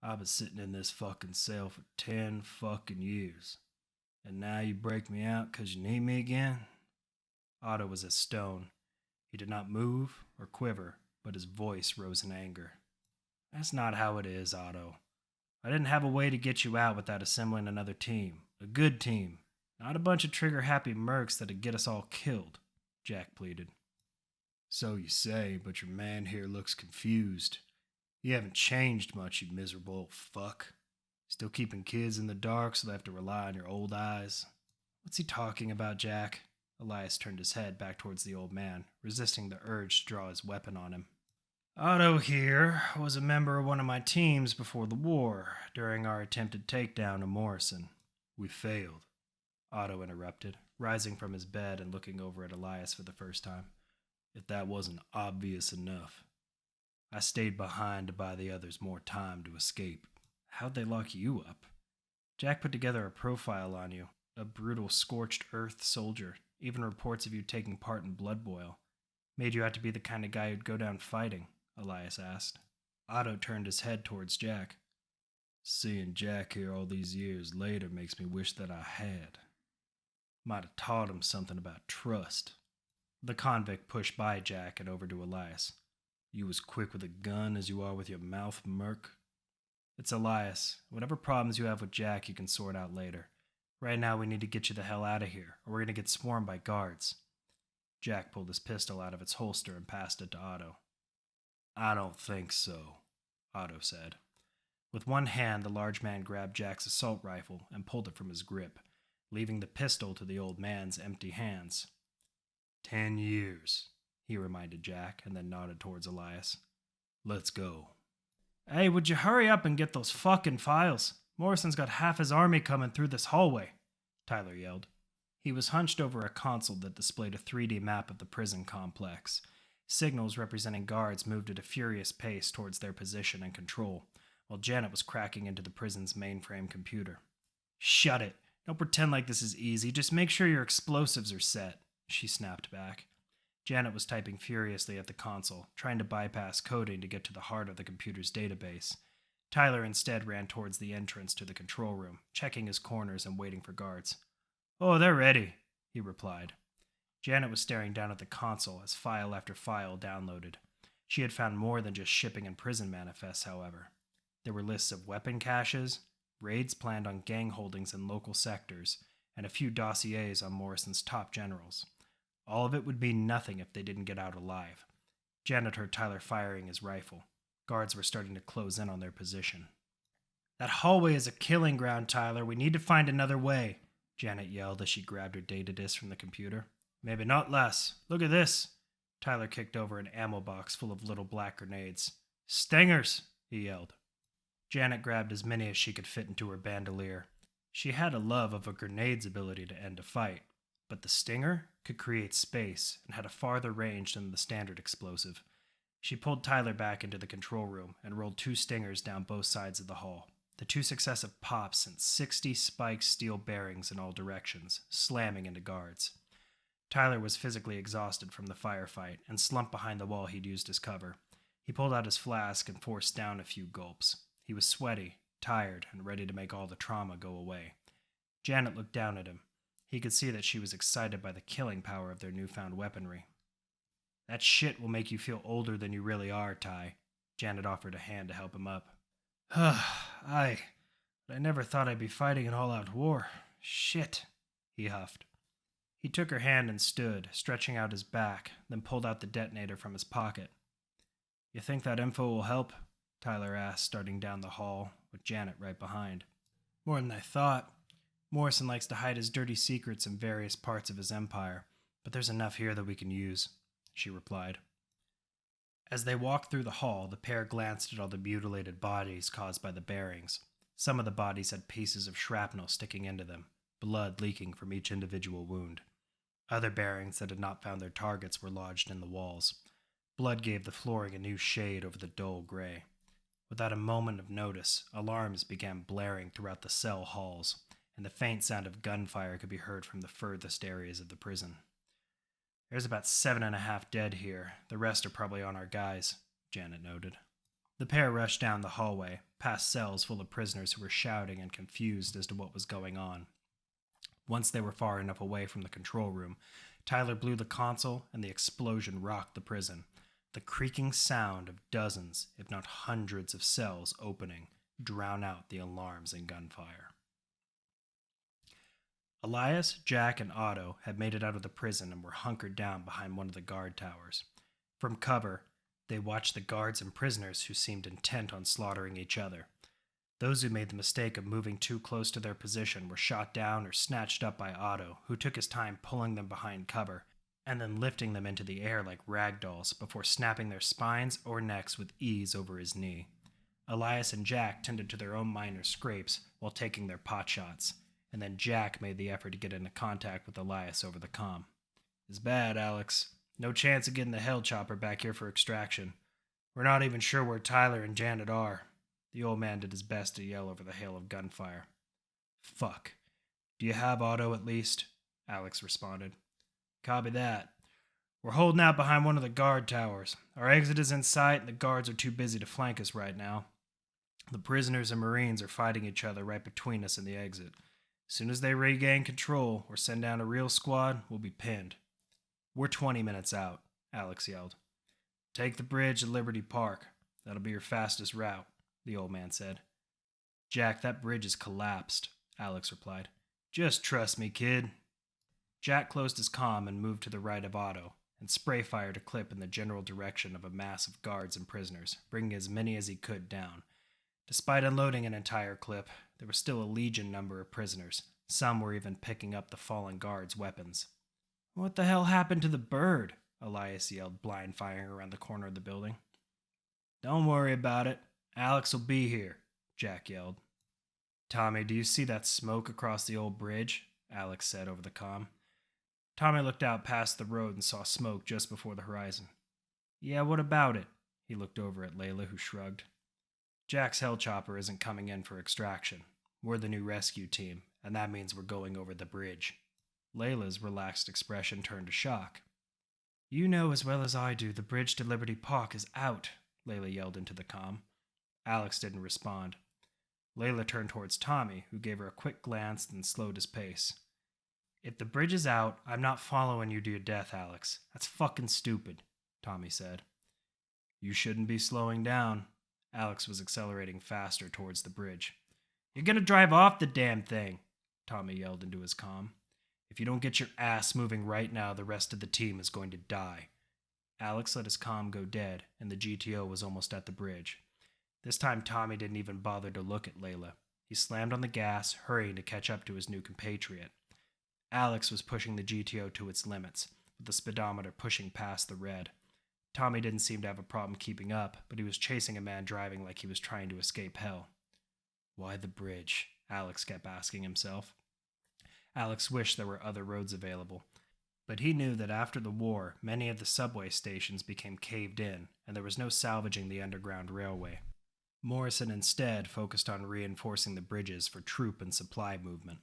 I've been sitting in this fucking cell for 10 fucking years. And now you break me out 'cause you need me again?" Otto was as stone. He did not move or quiver, but his voice rose in anger. "That's not how it is, Otto. I didn't have a way to get you out without assembling another team. A good team. Not a bunch of trigger-happy mercs that'd get us all killed," Jack pleaded. "So you say, but your man here looks confused. You haven't changed much, you miserable old fuck. Still keeping kids in the dark so they have to rely on your old eyes." "What's he talking about, Jack?" Elias turned his head back towards the old man, resisting the urge to draw his weapon on him. "Otto here was a member of one of my teams before the war, during our attempted takedown of Morrison." "We failed," Otto interrupted, rising from his bed and looking over at Elias for the first time. "If that wasn't obvious enough. I stayed behind to buy the others more time to escape." "How'd they lock you up?" "Jack put together a profile on you. A brutal, scorched earth soldier. Even reports of you taking part in Blood Boil. Made you out to be the kind of guy who'd go down fighting," Elias asked. Otto turned his head towards Jack. "Seeing Jack here all these years later makes me wish that I had. Might have taught him something about trust." The convict pushed by Jack and over to Elias. "You as quick with a gun as you are with your mouth, merc?" "It's Elias. Whatever problems you have with Jack, you can sort out later. Right now, we need to get you the hell out of here, or we're going to get swarmed by guards." Jack pulled his pistol out of its holster and passed it to Otto. "I don't think so," Otto said. With one hand, the large man grabbed Jack's assault rifle and pulled it from his grip, leaving the pistol to the old man's empty hands. 10 years, he reminded Jack, and then nodded towards Elias. "Let's go." "Hey, would you hurry up and get those fucking files? Morrison's got half his army coming through this hallway," Tyler yelled. He was hunched over a console that displayed a 3D map of the prison complex. Signals representing guards moved at a furious pace towards their position and control, while Janet was cracking into the prison's mainframe computer. "Shut it. Don't pretend like this is easy. Just make sure your explosives are set," she snapped back. Janet was typing furiously at the console, trying to bypass coding to get to the heart of the computer's database. Tyler instead ran towards the entrance to the control room, checking his corners and waiting for guards. "Oh, they're ready," he replied. Janet was staring down at the console as file after file downloaded. She had found more than just shipping and prison manifests, however. There were lists of weapon caches, raids planned on gang holdings in local sectors, and a few dossiers on Morrison's top generals. All of it would mean nothing if they didn't get out alive. Janet heard Tyler firing his rifle. Guards were starting to close in on their position. "That hallway is a killing ground, Tyler. We need to find another way," Janet yelled as she grabbed her data disk from the computer. "Maybe not less. Look at this." Tyler kicked over an ammo box full of little black grenades. "Stingers," he yelled. Janet grabbed as many as she could fit into her bandolier. She had a love of a grenade's ability to end a fight, but the Stinger could create space and had a farther range than the standard explosive. She pulled Tyler back into the control room and rolled 2 Stingers down both sides of the hall. The 2 successive pops sent 60 spiked steel bearings in all directions, slamming into guards. Tyler was physically exhausted from the firefight and slumped behind the wall he'd used as cover. He pulled out his flask and forced down a few gulps. He was sweaty, tired, and ready to make all the trauma go away. Janet looked down at him. He could see that she was excited by the killing power of their newfound weaponry. That shit will make you feel older than you really are, Ty. Janet offered a hand to help him up. I never thought I'd be fighting an all-out war. Shit, he huffed. He took her hand and stood, stretching out his back, then pulled out the detonator from his pocket. You think that info will help? Tyler asked, starting down the hall, with Janet right behind. More than I thought. Morrison likes to hide his dirty secrets in various parts of his empire, but there's enough here that we can use, she replied. As they walked through the hall, the pair glanced at all the mutilated bodies caused by the bearings. Some of the bodies had pieces of shrapnel sticking into them, blood leaking from each individual wound. Other bearings that had not found their targets were lodged in the walls. Blood gave the flooring a new shade over the dull gray. Without a moment of notice, alarms began blaring throughout the cell halls, and the faint sound of gunfire could be heard from the furthest areas of the prison. There's about 7.5 dead here. The rest are probably on our guys, Janet noted. The pair rushed down the hallway, past cells full of prisoners who were shouting and confused as to what was going on. Once they were far enough away from the control room, Tyler blew the console and the explosion rocked the prison. The creaking sound of dozens, if not hundreds of cells opening, drowned out the alarms and gunfire. Elias, Jack, and Otto had made it out of the prison and were hunkered down behind one of the guard towers. From cover, they watched the guards and prisoners who seemed intent on slaughtering each other. Those who made the mistake of moving too close to their position were shot down or snatched up by Otto, who took his time pulling them behind cover, and then lifting them into the air like rag dolls before snapping their spines or necks with ease over his knee. Elias and Jack tended to their own minor scrapes while taking their pot shots, and then Jack made the effort to get into contact with Elias over the comm. It's bad, Alex. No chance of getting the hell chopper back here for extraction. We're not even sure where Tyler and Janet are. The old man did his best to yell over the hail of gunfire. Fuck. Do you have Otto at least? Alex responded. Copy that. We're holding out behind one of the guard towers. Our exit is in sight and the guards are too busy to flank us right now. The prisoners and Marines are fighting each other right between us and the exit. As soon as they regain control or send down a real squad, we'll be pinned. We're 20 minutes out, Alex yelled. Take the bridge to Liberty Park. That'll be your fastest route, the old man said. Jack, that bridge is collapsed, Alex replied. Just trust me, kid. Jack closed his comm and moved to the right of Otto, and spray fired a clip in the general direction of a mass of guards and prisoners, bringing as many as he could down. Despite unloading an entire clip, there was still a legion number of prisoners. Some were even picking up the fallen guards' weapons. What the hell happened to the bird? Elias yelled, blind firing around the corner of the building. Don't worry about it. Alex will be here, Jack yelled. Tommy, do you see that smoke across the old bridge? Alex said over the comm. Tommy looked out past the road and saw smoke just before the horizon. Yeah, what about it? He looked over at Layla, who shrugged. Jack's hellchopper isn't coming in for extraction. We're the new rescue team, and that means we're going over the bridge. Layla's relaxed expression turned to shock. You know as well as I do the bridge to Liberty Park is out, Layla yelled into the comm. Alex didn't respond. Layla turned towards Tommy, who gave her a quick glance and slowed his pace. If the bridge is out, I'm not following you to your death, Alex. That's fucking stupid, Tommy said. You shouldn't be slowing down. Alex was accelerating faster towards the bridge. You're gonna drive off the damn thing, Tommy yelled into his comm. If you don't get your ass moving right now, the rest of the team is going to die. Alex let his comm go dead, and the GTO was almost at the bridge. This time Tommy didn't even bother to look at Layla. He slammed on the gas, hurrying to catch up to his new compatriot. Alex was pushing the GTO to its limits, with the speedometer pushing past the red. Tommy didn't seem to have a problem keeping up, but he was chasing a man driving like he was trying to escape hell. Why the bridge? Alex kept asking himself. Alex wished there were other roads available, but he knew that after the war, many of the subway stations became caved in, and there was no salvaging the underground railway. Morrison instead focused on reinforcing the bridges for troop and supply movement.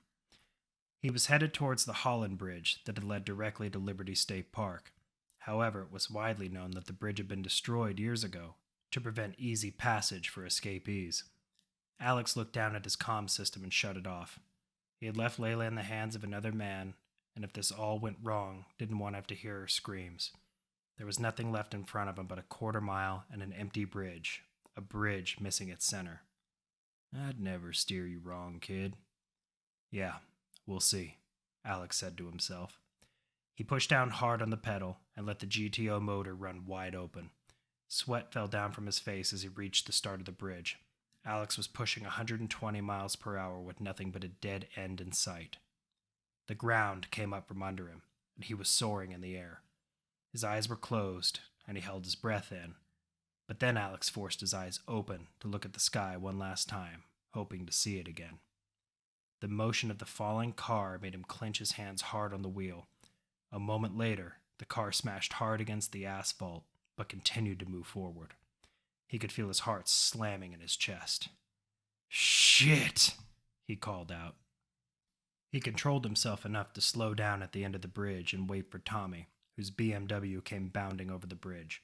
He was headed towards the Holland Bridge that had led directly to Liberty State Park. However, it was widely known that the bridge had been destroyed years ago to prevent easy passage for escapees. Alex looked down at his comm system and shut it off. He had left Layla in the hands of another man, and if this all went wrong, didn't want to have to hear her screams. There was nothing left in front of him but a quarter-mile and an empty bridge, a bridge missing its center. I'd never steer you wrong, kid. Yeah, we'll see, Alex said to himself. He pushed down hard on the pedal and let the GTO motor run wide open. Sweat fell down from his face as he reached the start of the bridge. Alex was pushing 120 miles per hour with nothing but a dead end in sight. The ground came up from under him, and he was soaring in the air. His eyes were closed, and he held his breath in. But then Alex forced his eyes open to look at the sky one last time, hoping to see it again. The motion of the falling car made him clench his hands hard on the wheel. A moment later, the car smashed hard against the asphalt, but continued to move forward. He could feel his heart slamming in his chest. "Shit!" he called out. He controlled himself enough to slow down at the end of the bridge and wait for Tommy, whose BMW came bounding over the bridge.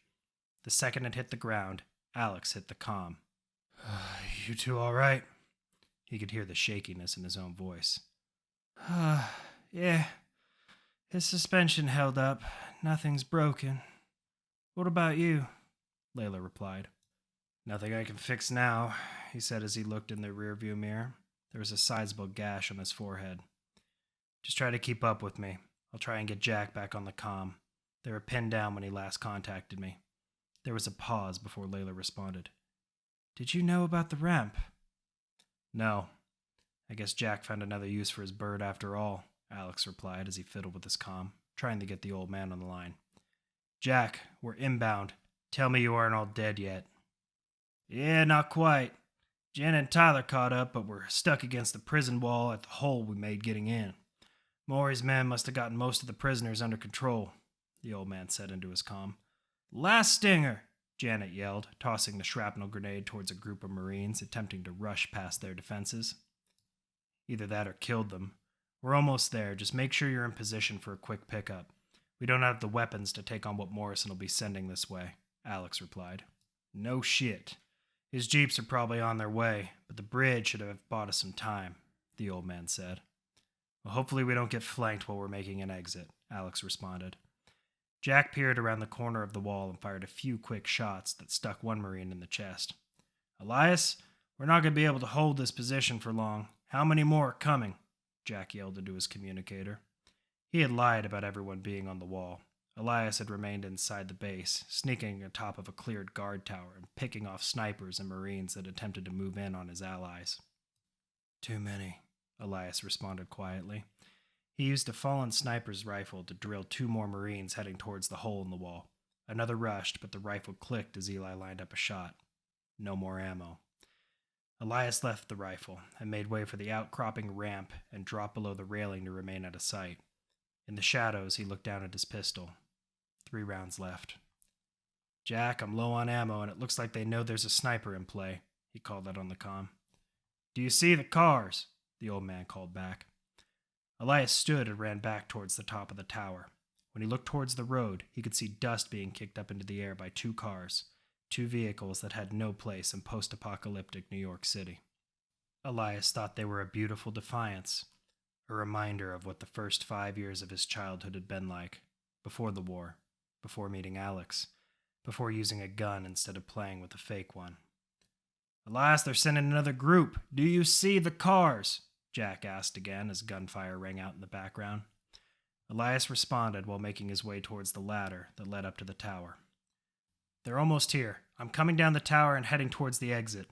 The second it hit the ground, Alex hit the comm. "You two all right?" He could hear the shakiness in his own voice. Yeah. His suspension held up. Nothing's broken. What about you?" Layla replied. "Nothing I can fix now," he said as he looked in the rearview mirror. There was a sizable gash on his forehead. "Just try to keep up with me. I'll try and get Jack back on the comm. They were pinned down when he last contacted me." There was a pause before Layla responded. "Did you know about the ramp?" "No. I guess Jack found another use for his bird after all," Alex replied as he fiddled with his comm, trying to get the old man on the line. "Jack, we're inbound. Tell me you aren't all dead yet." "Yeah, not quite. Jen and Tyler caught up, but we're stuck against the prison wall at the hole we made getting in. Maury's men must have gotten most of the prisoners under control," the old man said into his comm. "Last stinger!" Janet yelled, tossing the shrapnel grenade towards a group of Marines attempting to rush past their defenses. "Either that or killed them. We're almost there. Just make sure you're in position for a quick pickup. We don't have the weapons to take on what Morrison will be sending this way," Alex replied. "No shit. His jeeps are probably on their way, but the bridge should have bought us some time," the old man said. "Well, hopefully we don't get flanked while we're making an exit," Alex responded. Jack peered around the corner of the wall and fired a few quick shots that stuck one Marine in the chest. "Elias, we're not going to be able to hold this position for long. How many more are coming?" Jack yelled into his communicator. He had lied about everyone being on the wall. Elias had remained inside the base, sneaking atop of a cleared guard tower and picking off snipers and Marines that attempted to move in on his allies. "Too many," Elias responded quietly. He used a fallen sniper's rifle to drill 2 more Marines heading towards the hole in the wall. Another rushed, but the rifle clicked as Eli lined up a shot. No more ammo. Elias left the rifle and made way for the outcropping ramp and dropped below the railing to remain out of sight. In the shadows, he looked down at his pistol. 3 rounds left. "Jack, I'm low on ammo, and it looks like they know there's a sniper in play," he called out on the comm. "Do you see the cars?" the old man called back. Elias stood and ran back towards the top of the tower. When he looked towards the road, he could see dust being kicked up into the air by 2 cars, 2 vehicles that had no place in post-apocalyptic New York City. Elias thought they were a beautiful defiance, a reminder of what the first 5 years of his childhood had been like, before the war, before meeting Alex, before using a gun instead of playing with a fake one. "Elias, they're sending another group. Do you see the cars?" Jack asked again as gunfire rang out in the background. Elias responded while making his way towards the ladder that led up to the tower. "They're almost here. I'm coming down the tower and heading towards the exit."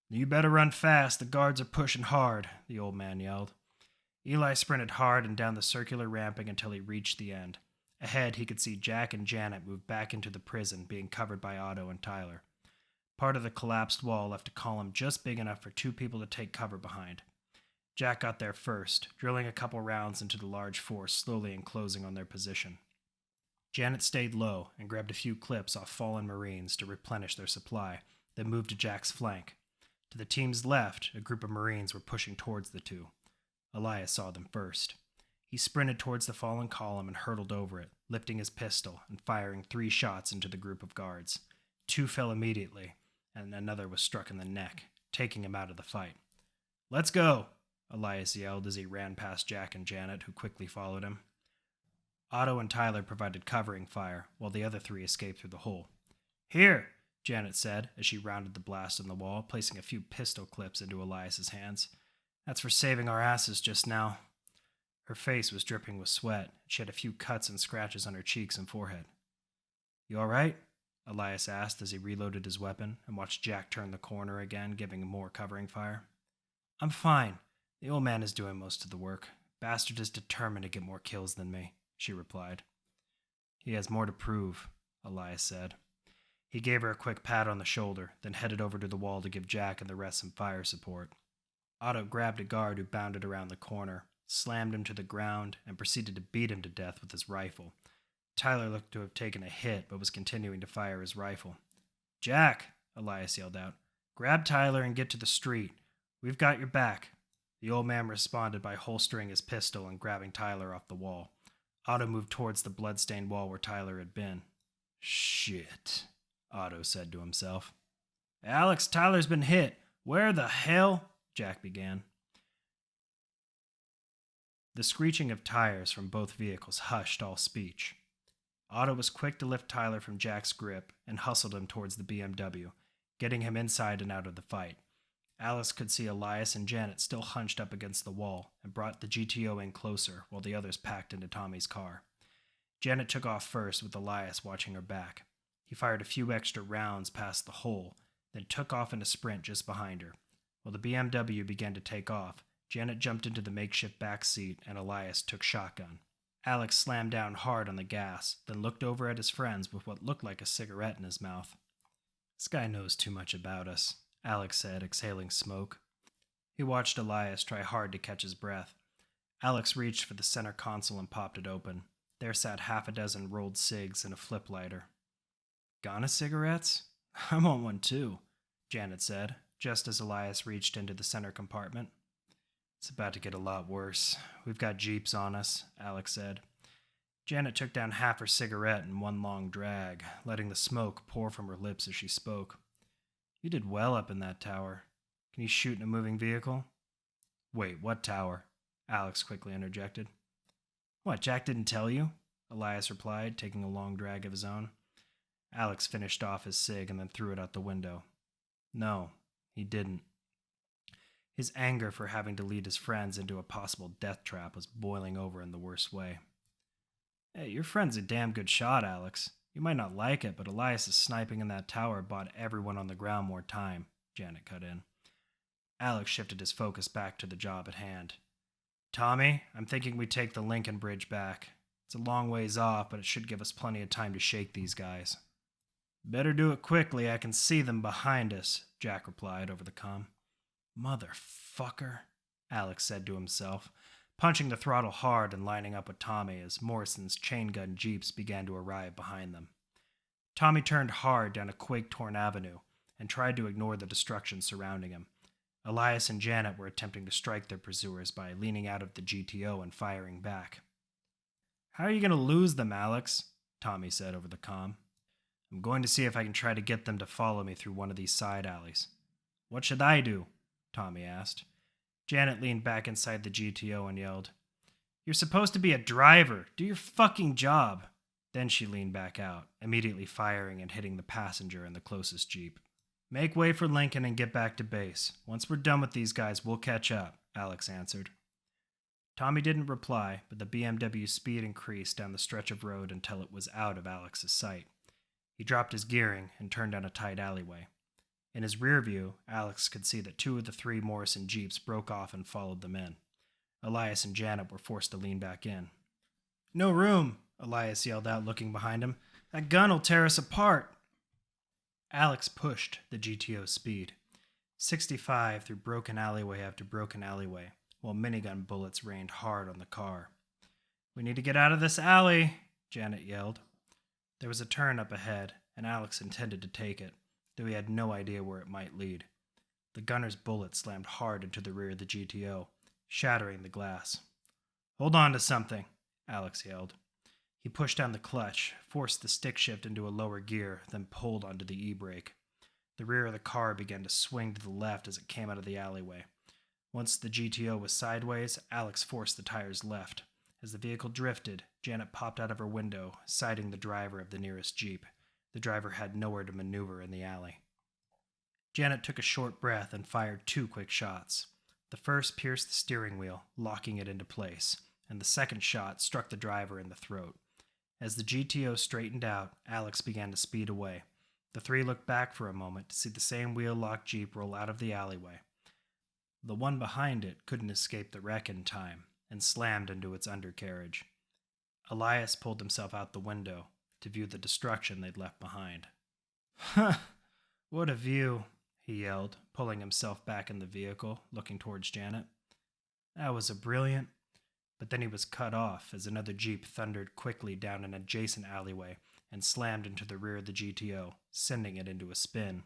"You better run fast. The guards are pushing hard," the old man yelled. Eli sprinted hard and down the circular ramping until he reached the end. Ahead, he could see Jack and Janet move back into the prison, being covered by Otto and Tyler. Part of the collapsed wall left a column just big enough for 2 people to take cover behind. Jack got there first, drilling a couple rounds into the large force slowly enclosing on their position. Janet stayed low and grabbed a few clips off fallen Marines to replenish their supply, then moved to Jack's flank. To the team's left, a group of Marines were pushing towards the 2. Elias saw them first. He sprinted towards the fallen column and hurtled over it, lifting his pistol and firing 3 shots into the group of guards. 2 fell immediately, and another was struck in the neck, taking him out of the fight. "Let's go!" Elias yelled as he ran past Jack and Janet, who quickly followed him. Otto and Tyler provided covering fire, while the other three escaped through the hole. "Here," Janet said as she rounded the blast on the wall, placing a few pistol clips into Elias's hands. "That's for saving our asses just now." Her face was dripping with sweat. She had a few cuts and scratches on her cheeks and forehead. "You all right?" Elias asked as he reloaded his weapon and watched Jack turn the corner again, giving him more covering fire. "I'm fine. The old man is doing most of the work. Bastard is determined to get more kills than me," she replied. "He has more to prove," Elias said. He gave her a quick pat on the shoulder, then headed over to the wall to give Jack and the rest some fire support. Otto grabbed a guard who bounded around the corner, slammed him to the ground, and proceeded to beat him to death with his rifle. Tyler looked to have taken a hit, but was continuing to fire his rifle. "Jack," Elias yelled out, "grab Tyler and get to the street. We've got your back." The old man responded by holstering his pistol and grabbing Tyler off the wall. Otto moved towards the blood-stained wall where Tyler had been. "Shit," Otto said to himself. "Alex, Tyler's been hit. Where the hell?" Jack began. The screeching of tires from both vehicles hushed all speech. Otto was quick to lift Tyler from Jack's grip and hustled him towards the BMW, getting him inside and out of the fight. Alice could see Elias and Janet still hunched up against the wall and brought the GTO in closer while the others packed into Tommy's car. Janet took off first with Elias watching her back. He fired a few extra rounds past the hole, then took off in a sprint just behind her. While the BMW began to take off, Janet jumped into the makeshift back seat and Elias took shotgun. Alex slammed down hard on the gas, then looked over at his friends with what looked like a cigarette in his mouth. "This guy knows too much about us," Alex said, exhaling smoke. He watched Elias try hard to catch his breath. Alex reached for the center console and popped it open. There sat half a dozen rolled cigs and a flip lighter. "Gonna cigarettes? I want one too," Janet said, just as Elias reached into the center compartment. "It's about to get a lot worse. We've got jeeps on us," Alex said. Janet took down half her cigarette in one long drag, letting the smoke pour from her lips as she spoke. "You did well up in that tower. Can you shoot in a moving vehicle?" "Wait, what tower?" Alex quickly interjected. "What, Jack didn't tell you?" Elias replied, taking a long drag of his own. Alex finished off his cig and then threw it out the window. "No, he didn't." His anger for having to lead his friends into a possible death trap was boiling over in the worst way. "Hey, your friend's a damn good shot, Alex. You might not like it, but Elias' sniping in that tower bought everyone on the ground more time," Janet cut in. Alex shifted his focus back to the job at hand. "Tommy, I'm thinking we take the Lincoln Bridge back. It's a long ways off, but it should give us plenty of time to shake these guys." "Better do it quickly. I can see them behind us," Jack replied over the comm. "Motherfucker," Alex said to himself, punching the throttle hard and lining up with Tommy as Morrison's chain gun jeeps began to arrive behind them. Tommy turned hard down a quake-torn avenue and tried to ignore the destruction surrounding him. Elias and Janet were attempting to strike their pursuers by leaning out of the GTO and firing back. "How are you going to lose them, Alex?" Tommy said over the comm. "I'm going to see if I can try to get them to follow me through one of these side alleys." "What should I do?" Tommy asked. Janet leaned back inside the GTO and yelled, "You're supposed to be a driver. Do your fucking job." Then she leaned back out, immediately firing and hitting the passenger in the closest jeep. "Make way for Lincoln and get back to base. Once we're done with these guys, we'll catch up," Alex answered. Tommy didn't reply, but the BMW's speed increased down the stretch of road until it was out of Alex's sight. He dropped his gearing and turned down a tight alleyway. In his rear view, Alex could see that 2 of the 3 Morrison Jeeps broke off and followed them in. Elias and Janet were forced to lean back in. "No room," Elias yelled out, looking behind him. "That gun will tear us apart." Alex pushed the GTO's speed. 65 through broken alleyway after broken alleyway, while minigun bullets rained hard on the car. "We need to get out of this alley," Janet yelled. There was a turn up ahead, and Alex intended to take it, though he had no idea where it might lead. The gunner's bullet slammed hard into the rear of the GTO, shattering the glass. "Hold on to something," Alex yelled. He pushed down the clutch, forced the stick shift into a lower gear, then pulled onto the e-brake. The rear of the car began to swing to the left as it came out of the alleyway. Once the GTO was sideways, Alex forced the tires left. As the vehicle drifted, Janet popped out of her window, sighting the driver of the nearest Jeep. The driver had nowhere to maneuver in the alley. Janet took a short breath and fired 2 quick shots. The first pierced the steering wheel, locking it into place, and the second shot struck the driver in the throat. As the GTO straightened out, Alex began to speed away. The 3 looked back for a moment to see the same wheel-locked Jeep roll out of the alleyway. The one behind it couldn't escape the wreck in time and slammed into its undercarriage. Elias pulled himself out the window to view the destruction they'd left behind. "Huh, what a view," he yelled, pulling himself back in the vehicle, looking towards Janet. "That was a brilliant..." But then he was cut off as another Jeep thundered quickly down an adjacent alleyway and slammed into the rear of the GTO, sending it into a spin.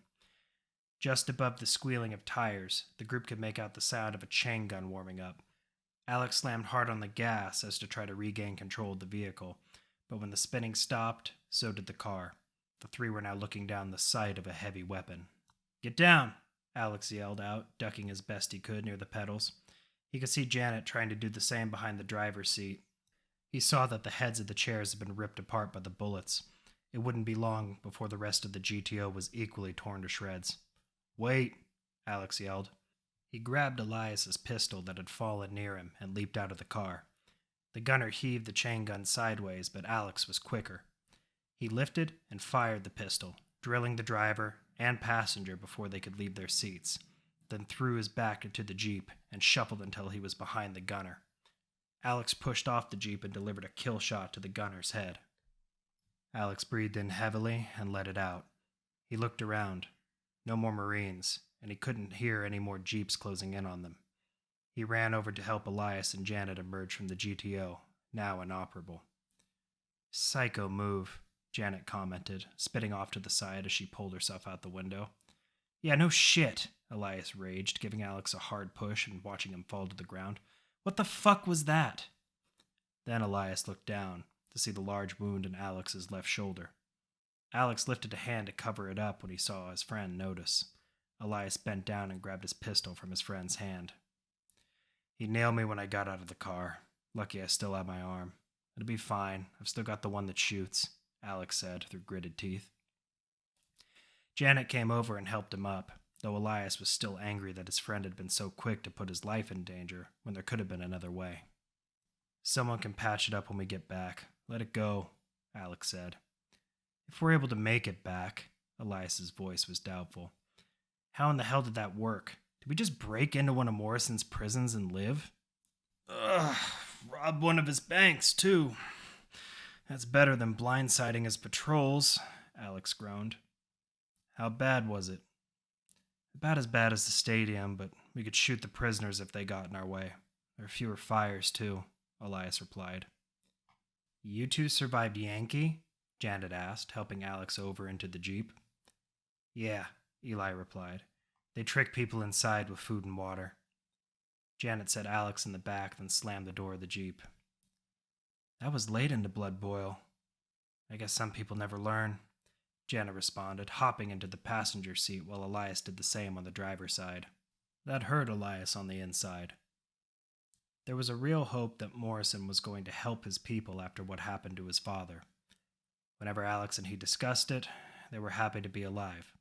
Just above the squealing of tires, the group could make out the sound of a chain gun warming up. Alex slammed hard on the gas as to try to regain control of the vehicle, but when the spinning stopped, so did the car. The 3 were now looking down the sight of a heavy weapon. "Get down!" Alex yelled out, ducking as best he could near the pedals. He could see Janet trying to do the same behind the driver's seat. He saw that the heads of the chairs had been ripped apart by the bullets. It wouldn't be long before the rest of the GTO was equally torn to shreds. "Wait!" Alex yelled. He grabbed Elias's pistol that had fallen near him and leaped out of the car. The gunner heaved the chain gun sideways, but Alex was quicker. He lifted and fired the pistol, drilling the driver and passenger before they could leave their seats, then threw his back into the Jeep and shuffled until he was behind the gunner. Alex pushed off the Jeep and delivered a kill shot to the gunner's head. Alex breathed in heavily and let it out. He looked around. No more Marines, and he couldn't hear any more Jeeps closing in on them. He ran over to help Elias and Janet emerge from the GTO, now inoperable. "Psycho move," Janet commented, spitting off to the side as she pulled herself out the window. "Yeah, no shit," Elias raged, giving Alex a hard push and watching him fall to the ground. "What the fuck was that?" Then Elias looked down to see the large wound in Alex's left shoulder. Alex lifted a hand to cover it up when he saw his friend notice. Elias bent down and grabbed his pistol from his friend's hand. "He nailed me when I got out of the car. Lucky I still have my arm. It'll be fine. I've still got the one that shoots," Alex said through gritted teeth. Janet came over and helped him up, though Elias was still angry that his friend had been so quick to put his life in danger when there could have been another way. "Someone can patch it up when we get back. Let it go," Alex said. "If we're able to make it back," Elias's voice was doubtful. "How in the hell did that work? Did we just break into one of Morrison's prisons and live?" "Ugh, robbed one of his banks, too. That's better than blindsiding his patrols," Alex groaned. "How bad was it?" "About as bad as the stadium, but we could shoot the prisoners if they got in our way. There are fewer fires, too," Elias replied. "You 2 survived Yankee?" Janet asked, helping Alex over into the Jeep. "Yeah," Eli replied. "They trick people inside with food and water." Janet set Alex in the back, then slammed the door of the Jeep. "That was late into Blood Boil. I guess some people never learn," Janet responded, hopping into the passenger seat while Elias did the same on the driver's side. That hurt Elias on the inside. There was a real hope that Morrison was going to help his people after what happened to his father. Whenever Alex and he discussed it, they were happy to be alive.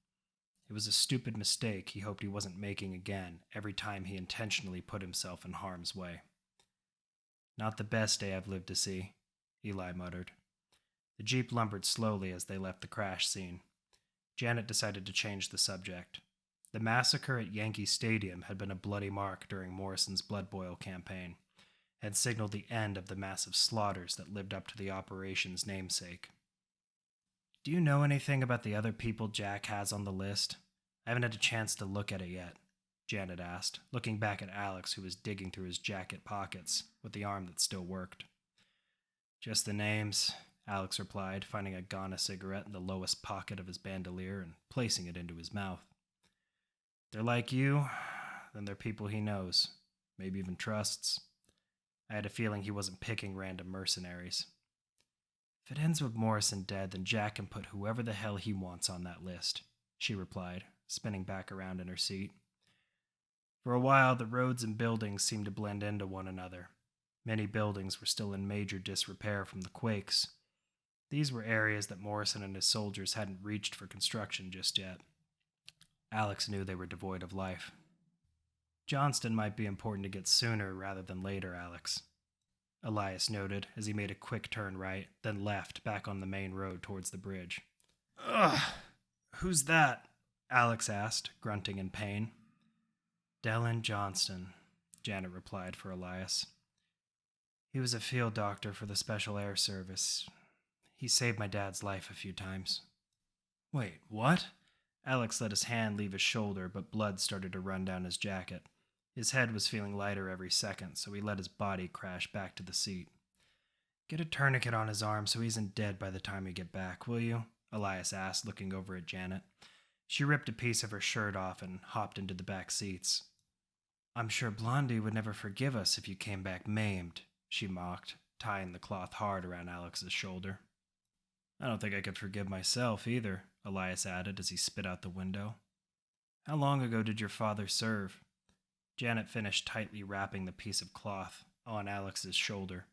It was a stupid mistake he hoped he wasn't making again every time he intentionally put himself in harm's way. "Not the best day I've lived to see," Eli muttered. The Jeep lumbered slowly as they left the crash scene. Janet decided to change the subject. The massacre at Yankee Stadium had been a bloody mark during Morrison's Blood Boil campaign, had signaled the end of the massive slaughters that lived up to the operation's namesake. "Do you know anything about the other people Jack has on the list? I haven't had a chance to look at it yet," Janet asked, looking back at Alex, who was digging through his jacket pockets with the arm that still worked. "Just the names," Alex replied, finding a Ghana cigarette in the lowest pocket of his bandolier and placing it into his mouth. "If they're like you, then they're people he knows, maybe even trusts. I had a feeling he wasn't picking random mercenaries." "If it ends with Morrison dead, then Jack can put whoever the hell he wants on that list," she replied, spinning back around in her seat. For a while, the roads and buildings seemed to blend into one another. Many buildings were still in major disrepair from the quakes. These were areas that Morrison and his soldiers hadn't reached for construction just yet. Alex knew they were devoid of life. Johnston might be important to get sooner rather than later, Alex, Elias noted as he made a quick turn right, then left back on the main road towards the bridge. Ugh! Who's that? Alex asked, grunting in pain. Dellen Johnston, Janet replied for Elias. He was a field doctor for the Special Air Service. He saved my dad's life a few times. Wait, what? Alex let his hand leave his shoulder, but blood started to run down his jacket. His head was feeling lighter every second, so he let his body crash back to the seat. Get a tourniquet on his arm so he isn't dead by the time we get back, will you? Elias asked, looking over at Janet. She ripped a piece of her shirt off and hopped into the back seats. I'm sure Blondie would never forgive us if you came back maimed, she mocked, tying the cloth hard around Alex's shoulder. I don't think I could forgive myself either, Elias added as he spit out the window. How long ago did your father serve? Janet finished tightly wrapping the piece of cloth on Alex's shoulder.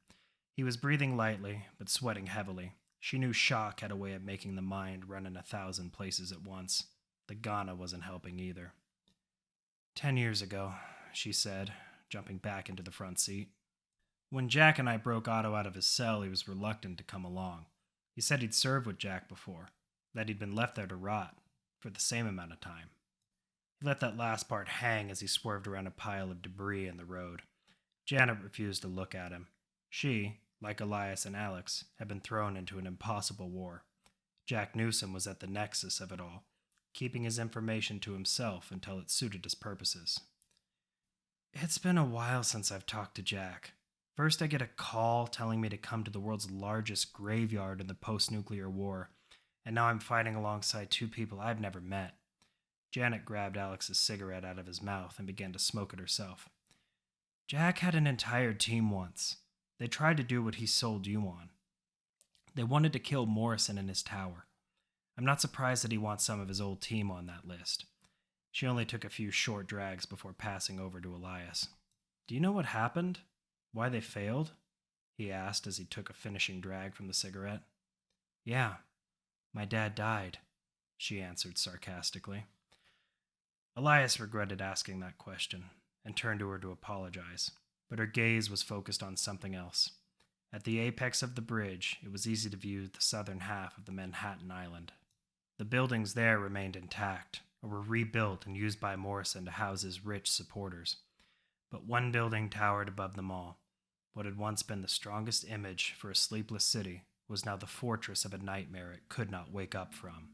He was breathing lightly, but sweating heavily. She knew shock had a way of making the mind run in 1,000 places at once. The Ghana wasn't helping either. 10 years ago, she said, jumping back into the front seat. When Jack and I broke Otto out of his cell, he was reluctant to come along. He said he'd served with Jack before, that he'd been left there to rot for the same amount of time. He let that last part hang as he swerved around a pile of debris in the road. Janet refused to look at him. She, like Elias and Alex, had been thrown into an impossible war. Jack Newsom was at the nexus of it all, keeping his information to himself until it suited his purposes. It's been a while since I've talked to Jack. First I get a call telling me to come to the world's largest graveyard in the post-nuclear war, and now I'm fighting alongside two people I've never met. Janet grabbed Alex's cigarette out of his mouth and began to smoke it herself. Jack had an entire team once. They tried to do what he sold you on. They wanted to kill Morrison in his tower. I'm not surprised that he wants some of his old team on that list. She only took a few short drags before passing over to Elias. Do you know what happened? Why they failed? He asked as he took a finishing drag from the cigarette. Yeah, my dad died, she answered sarcastically. Elias regretted asking that question and turned to her to apologize, but her gaze was focused on something else. At the apex of the bridge, it was easy to view the southern half of the Manhattan Island. The buildings there remained intact, or were rebuilt and used by Morrison to house his rich supporters. But one building towered above them all. What had once been the strongest image for a sleepless city was now the fortress of a nightmare it could not wake up from.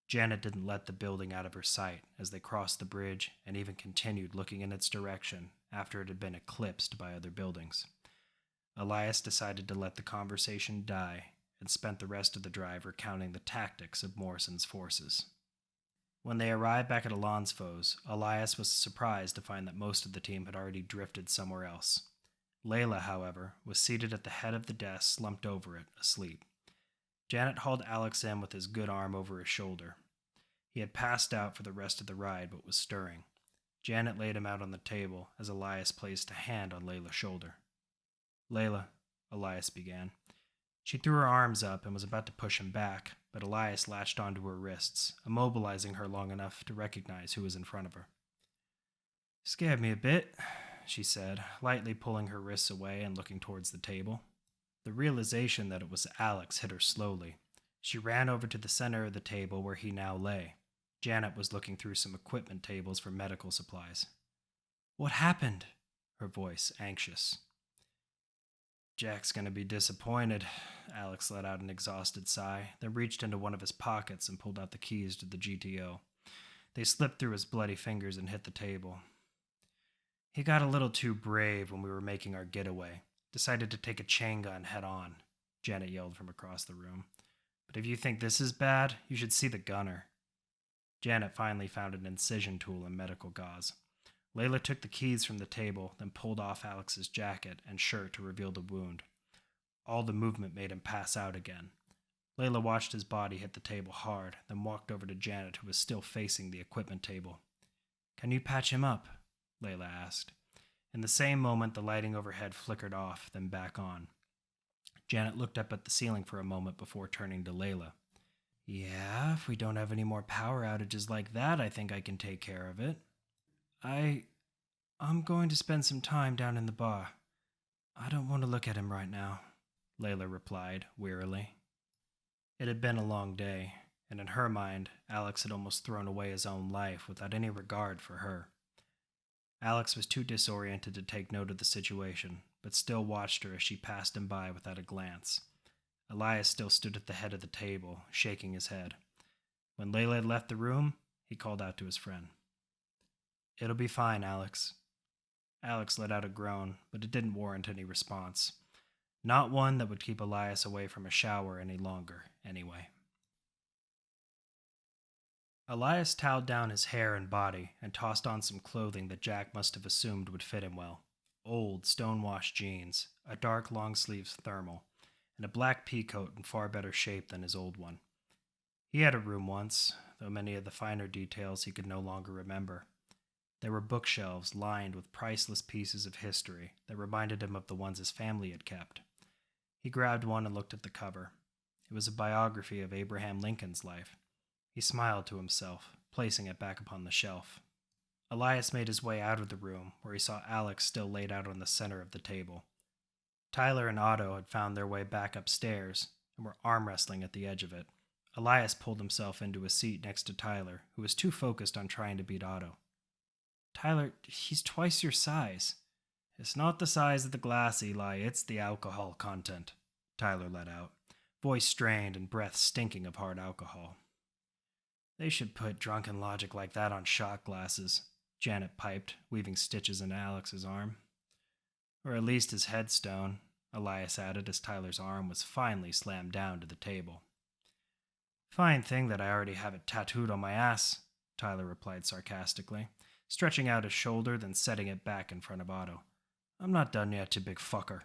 Janet didn't let the building out of her sight as they crossed the bridge and even continued looking in its direction after it had been eclipsed by other buildings. Elias decided to let the conversation die and spent the rest of the drive recounting the tactics of Morrison's forces. When they arrived back at Alonsfo's, Elias was surprised to find that most of the team had already drifted somewhere else. Layla, however, was seated at the head of the desk, slumped over it, asleep. Janet hauled Alex in with his good arm over his shoulder. He had passed out for the rest of the ride but was stirring. Janet laid him out on the table as Elias placed a hand on Layla's shoulder. Layla, Elias began. She threw her arms up and was about to push him back, but Elias latched onto her wrists, immobilizing her long enough to recognize who was in front of her. Scared me a bit, she said, lightly pulling her wrists away and looking towards the table. The realization that it was Alex hit her slowly. She ran over to the center of the table where he now lay. Janet was looking through some equipment tables for medical supplies. What happened? Her voice anxious. Jack's gonna be disappointed. Alex let out an exhausted sigh, then reached into one of his pockets and pulled out the keys to the GTO. They slipped through his bloody fingers and hit the table. He got a little too brave when we were making our getaway. Decided to take a chain gun head on, Janet yelled from across the room. But if you think this is bad, you should see the gunner. Janet finally found an incision tool and medical gauze. Layla took the keys from the table, then pulled off Alex's jacket and shirt to reveal the wound. All the movement made him pass out again. Layla watched his body hit the table hard, then walked over to Janet, who was still facing the equipment table. Can you patch him up? Layla asked. In the same moment, the lighting overhead flickered off, then back on. Janet looked up at the ceiling for a moment before turning to Layla. Yeah, if we don't have any more power outages like that, I think I can take care of it. I'm going to spend some time down in the bar. I don't want to look at him right now, Layla replied, wearily. It had been a long day, and in her mind, Alex had almost thrown away his own life without any regard for her. Alex was too disoriented to take note of the situation, but still watched her as she passed him by without a glance. Elias still stood at the head of the table, shaking his head. When Layla had left the room, he called out to his friend. It'll be fine, Alex. Alex let out a groan, but it didn't warrant any response. Not one that would keep Elias away from a shower any longer, anyway. Elias toweled down his hair and body and tossed on some clothing that Jack must have assumed would fit him well. Old, stone-washed jeans, a dark long-sleeves thermal, and a black peacoat in far better shape than his old one. He had a room once, though many of the finer details he could no longer remember. There were bookshelves lined with priceless pieces of history that reminded him of the ones his family had kept. He grabbed one and looked at the cover. It was a biography of Abraham Lincoln's life. He smiled to himself, placing it back upon the shelf. Elias made his way out of the room, where he saw Alex still laid out on the center of the table. Tyler and Otto had found their way back upstairs and were arm wrestling at the edge of it. Elias pulled himself into a seat next to Tyler, who was too focused on trying to beat Otto. Tyler, he's twice your size. It's not the size of the glass, Eli, it's the alcohol content, Tyler let out, voice strained and breath stinking of hard alcohol. They should put drunken logic like that on shot glasses, Janet piped, weaving stitches into Alex's arm. Or at least his headstone, Elias added as Tyler's arm was finally slammed down to the table. Fine thing that I already have it tattooed on my ass, Tyler replied sarcastically, stretching out his shoulder, then setting it back in front of Otto. I'm not done yet, you big fucker.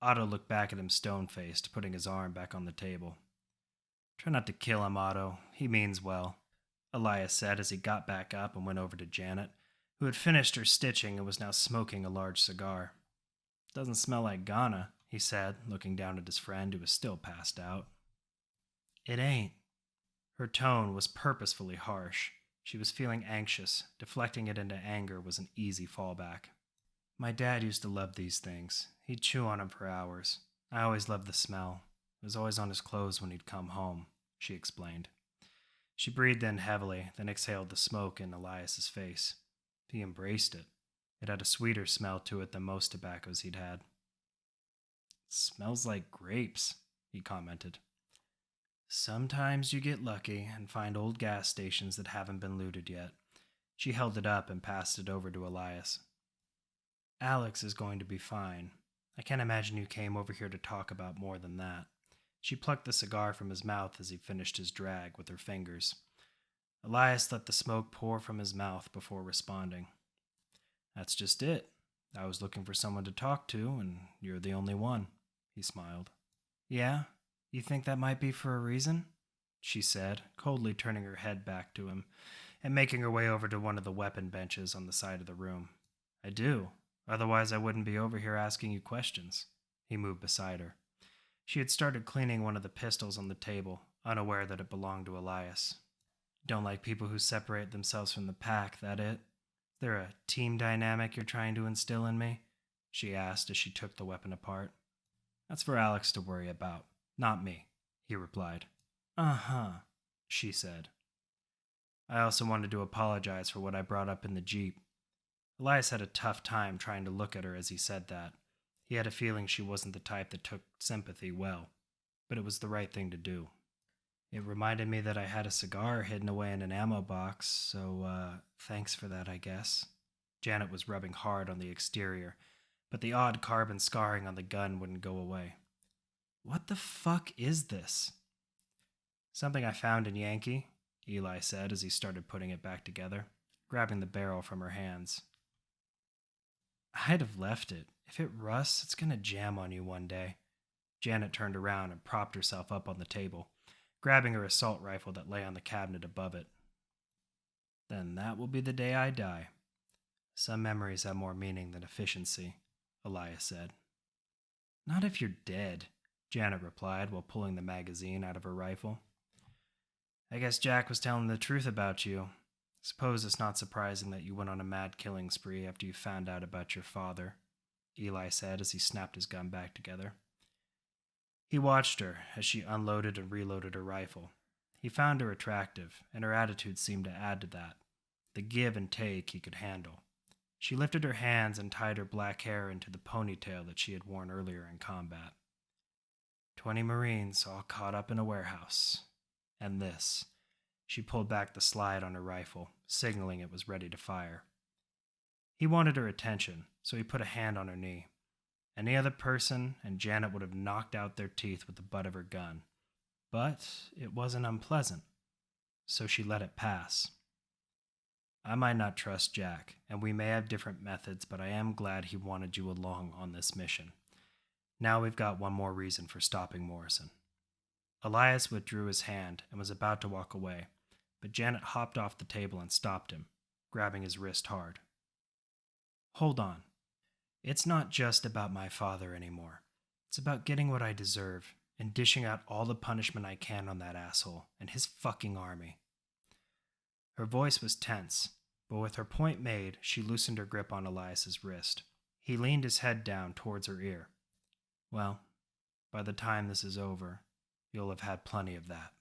Otto looked back at him stone-faced, putting his arm back on the table. Try not to kill him, Otto. He means well, Elias said as he got back up and went over to Janet, who had finished her stitching and was now smoking a large cigar. Doesn't smell like Ghana, he said, looking down at his friend who was still passed out. It ain't. Her tone was purposefully harsh. She was feeling anxious. Deflecting it into anger was an easy fallback. My dad used to love these things. He'd chew on them for hours. I always loved the smell. It was always on his clothes when he'd come home, she explained. She breathed in heavily, then exhaled the smoke in Elias's face. He embraced it. It had a sweeter smell to it than most tobaccos he'd had. Smells like grapes, he commented. Sometimes you get lucky and find old gas stations that haven't been looted yet. She held it up and passed it over to Elias. Alex is going to be fine. I can't imagine you came over here to talk about more than that. She plucked the cigar from his mouth as he finished his drag with her fingers. Elias let the smoke pour from his mouth before responding. That's just it. I was looking for someone to talk to, and you're the only one, he smiled. Yeah? You think that might be for a reason? She said, coldly turning her head back to him and making her way over to one of the weapon benches on the side of the room. I do. Otherwise I wouldn't be over here asking you questions. He moved beside her. She had started cleaning one of the pistols on the table, unaware that it belonged to Elias. Don't like people who separate themselves from the pack, that it? Is there a team dynamic you're trying to instill in me? She asked as she took the weapon apart. That's for Alex to worry about, not me, he replied. Uh-huh, she said. I also wanted to apologize for what I brought up in the Jeep. Elias had a tough time trying to look at her as he said that. He had a feeling she wasn't the type that took sympathy well, but it was the right thing to do. It reminded me that I had a cigar hidden away in an ammo box, so, thanks for that, I guess. Janet was rubbing hard on the exterior, but the odd carbon scarring on the gun wouldn't go away. What the fuck is this? Something I found in Yankee, Eli said as he started putting it back together, grabbing the barrel from her hands. I'd have left it. If it rusts, it's going to jam on you one day. Janet turned around and propped herself up on the table, grabbing her assault rifle that lay on the cabinet above it. Then that will be the day I die. Some memories have more meaning than efficiency, Elias said. Not if you're dead, Janet replied while pulling the magazine out of her rifle. I guess Jack was telling the truth about you. Suppose it's not surprising that you went on a mad killing spree after you found out about your father, Eli said as he snapped his gun back together. He watched her as she unloaded and reloaded her rifle. He found her attractive, and her attitude seemed to add to that. The give and take he could handle. She lifted her hands and tied her black hair into the ponytail that she had worn earlier in combat. 20 Marines all caught up in a warehouse. And this. She pulled back the slide on her rifle, signaling it was ready to fire. He wanted her attention, so he put a hand on her knee. Any other person, and Janet would have knocked out their teeth with the butt of her gun. But it wasn't unpleasant, so she let it pass. I might not trust Jack, and we may have different methods, but I am glad he wanted you along on this mission. Now we've got one more reason for stopping Morrison. Elias withdrew his hand and was about to walk away, but Janet hopped off the table and stopped him, grabbing his wrist hard. Hold on. It's not just about my father anymore. It's about getting what I deserve and dishing out all the punishment I can on that asshole and his fucking army. Her voice was tense, but with her point made, she loosened her grip on Elias's wrist. He leaned his head down towards her ear. Well, by the time this is over, you'll have had plenty of that.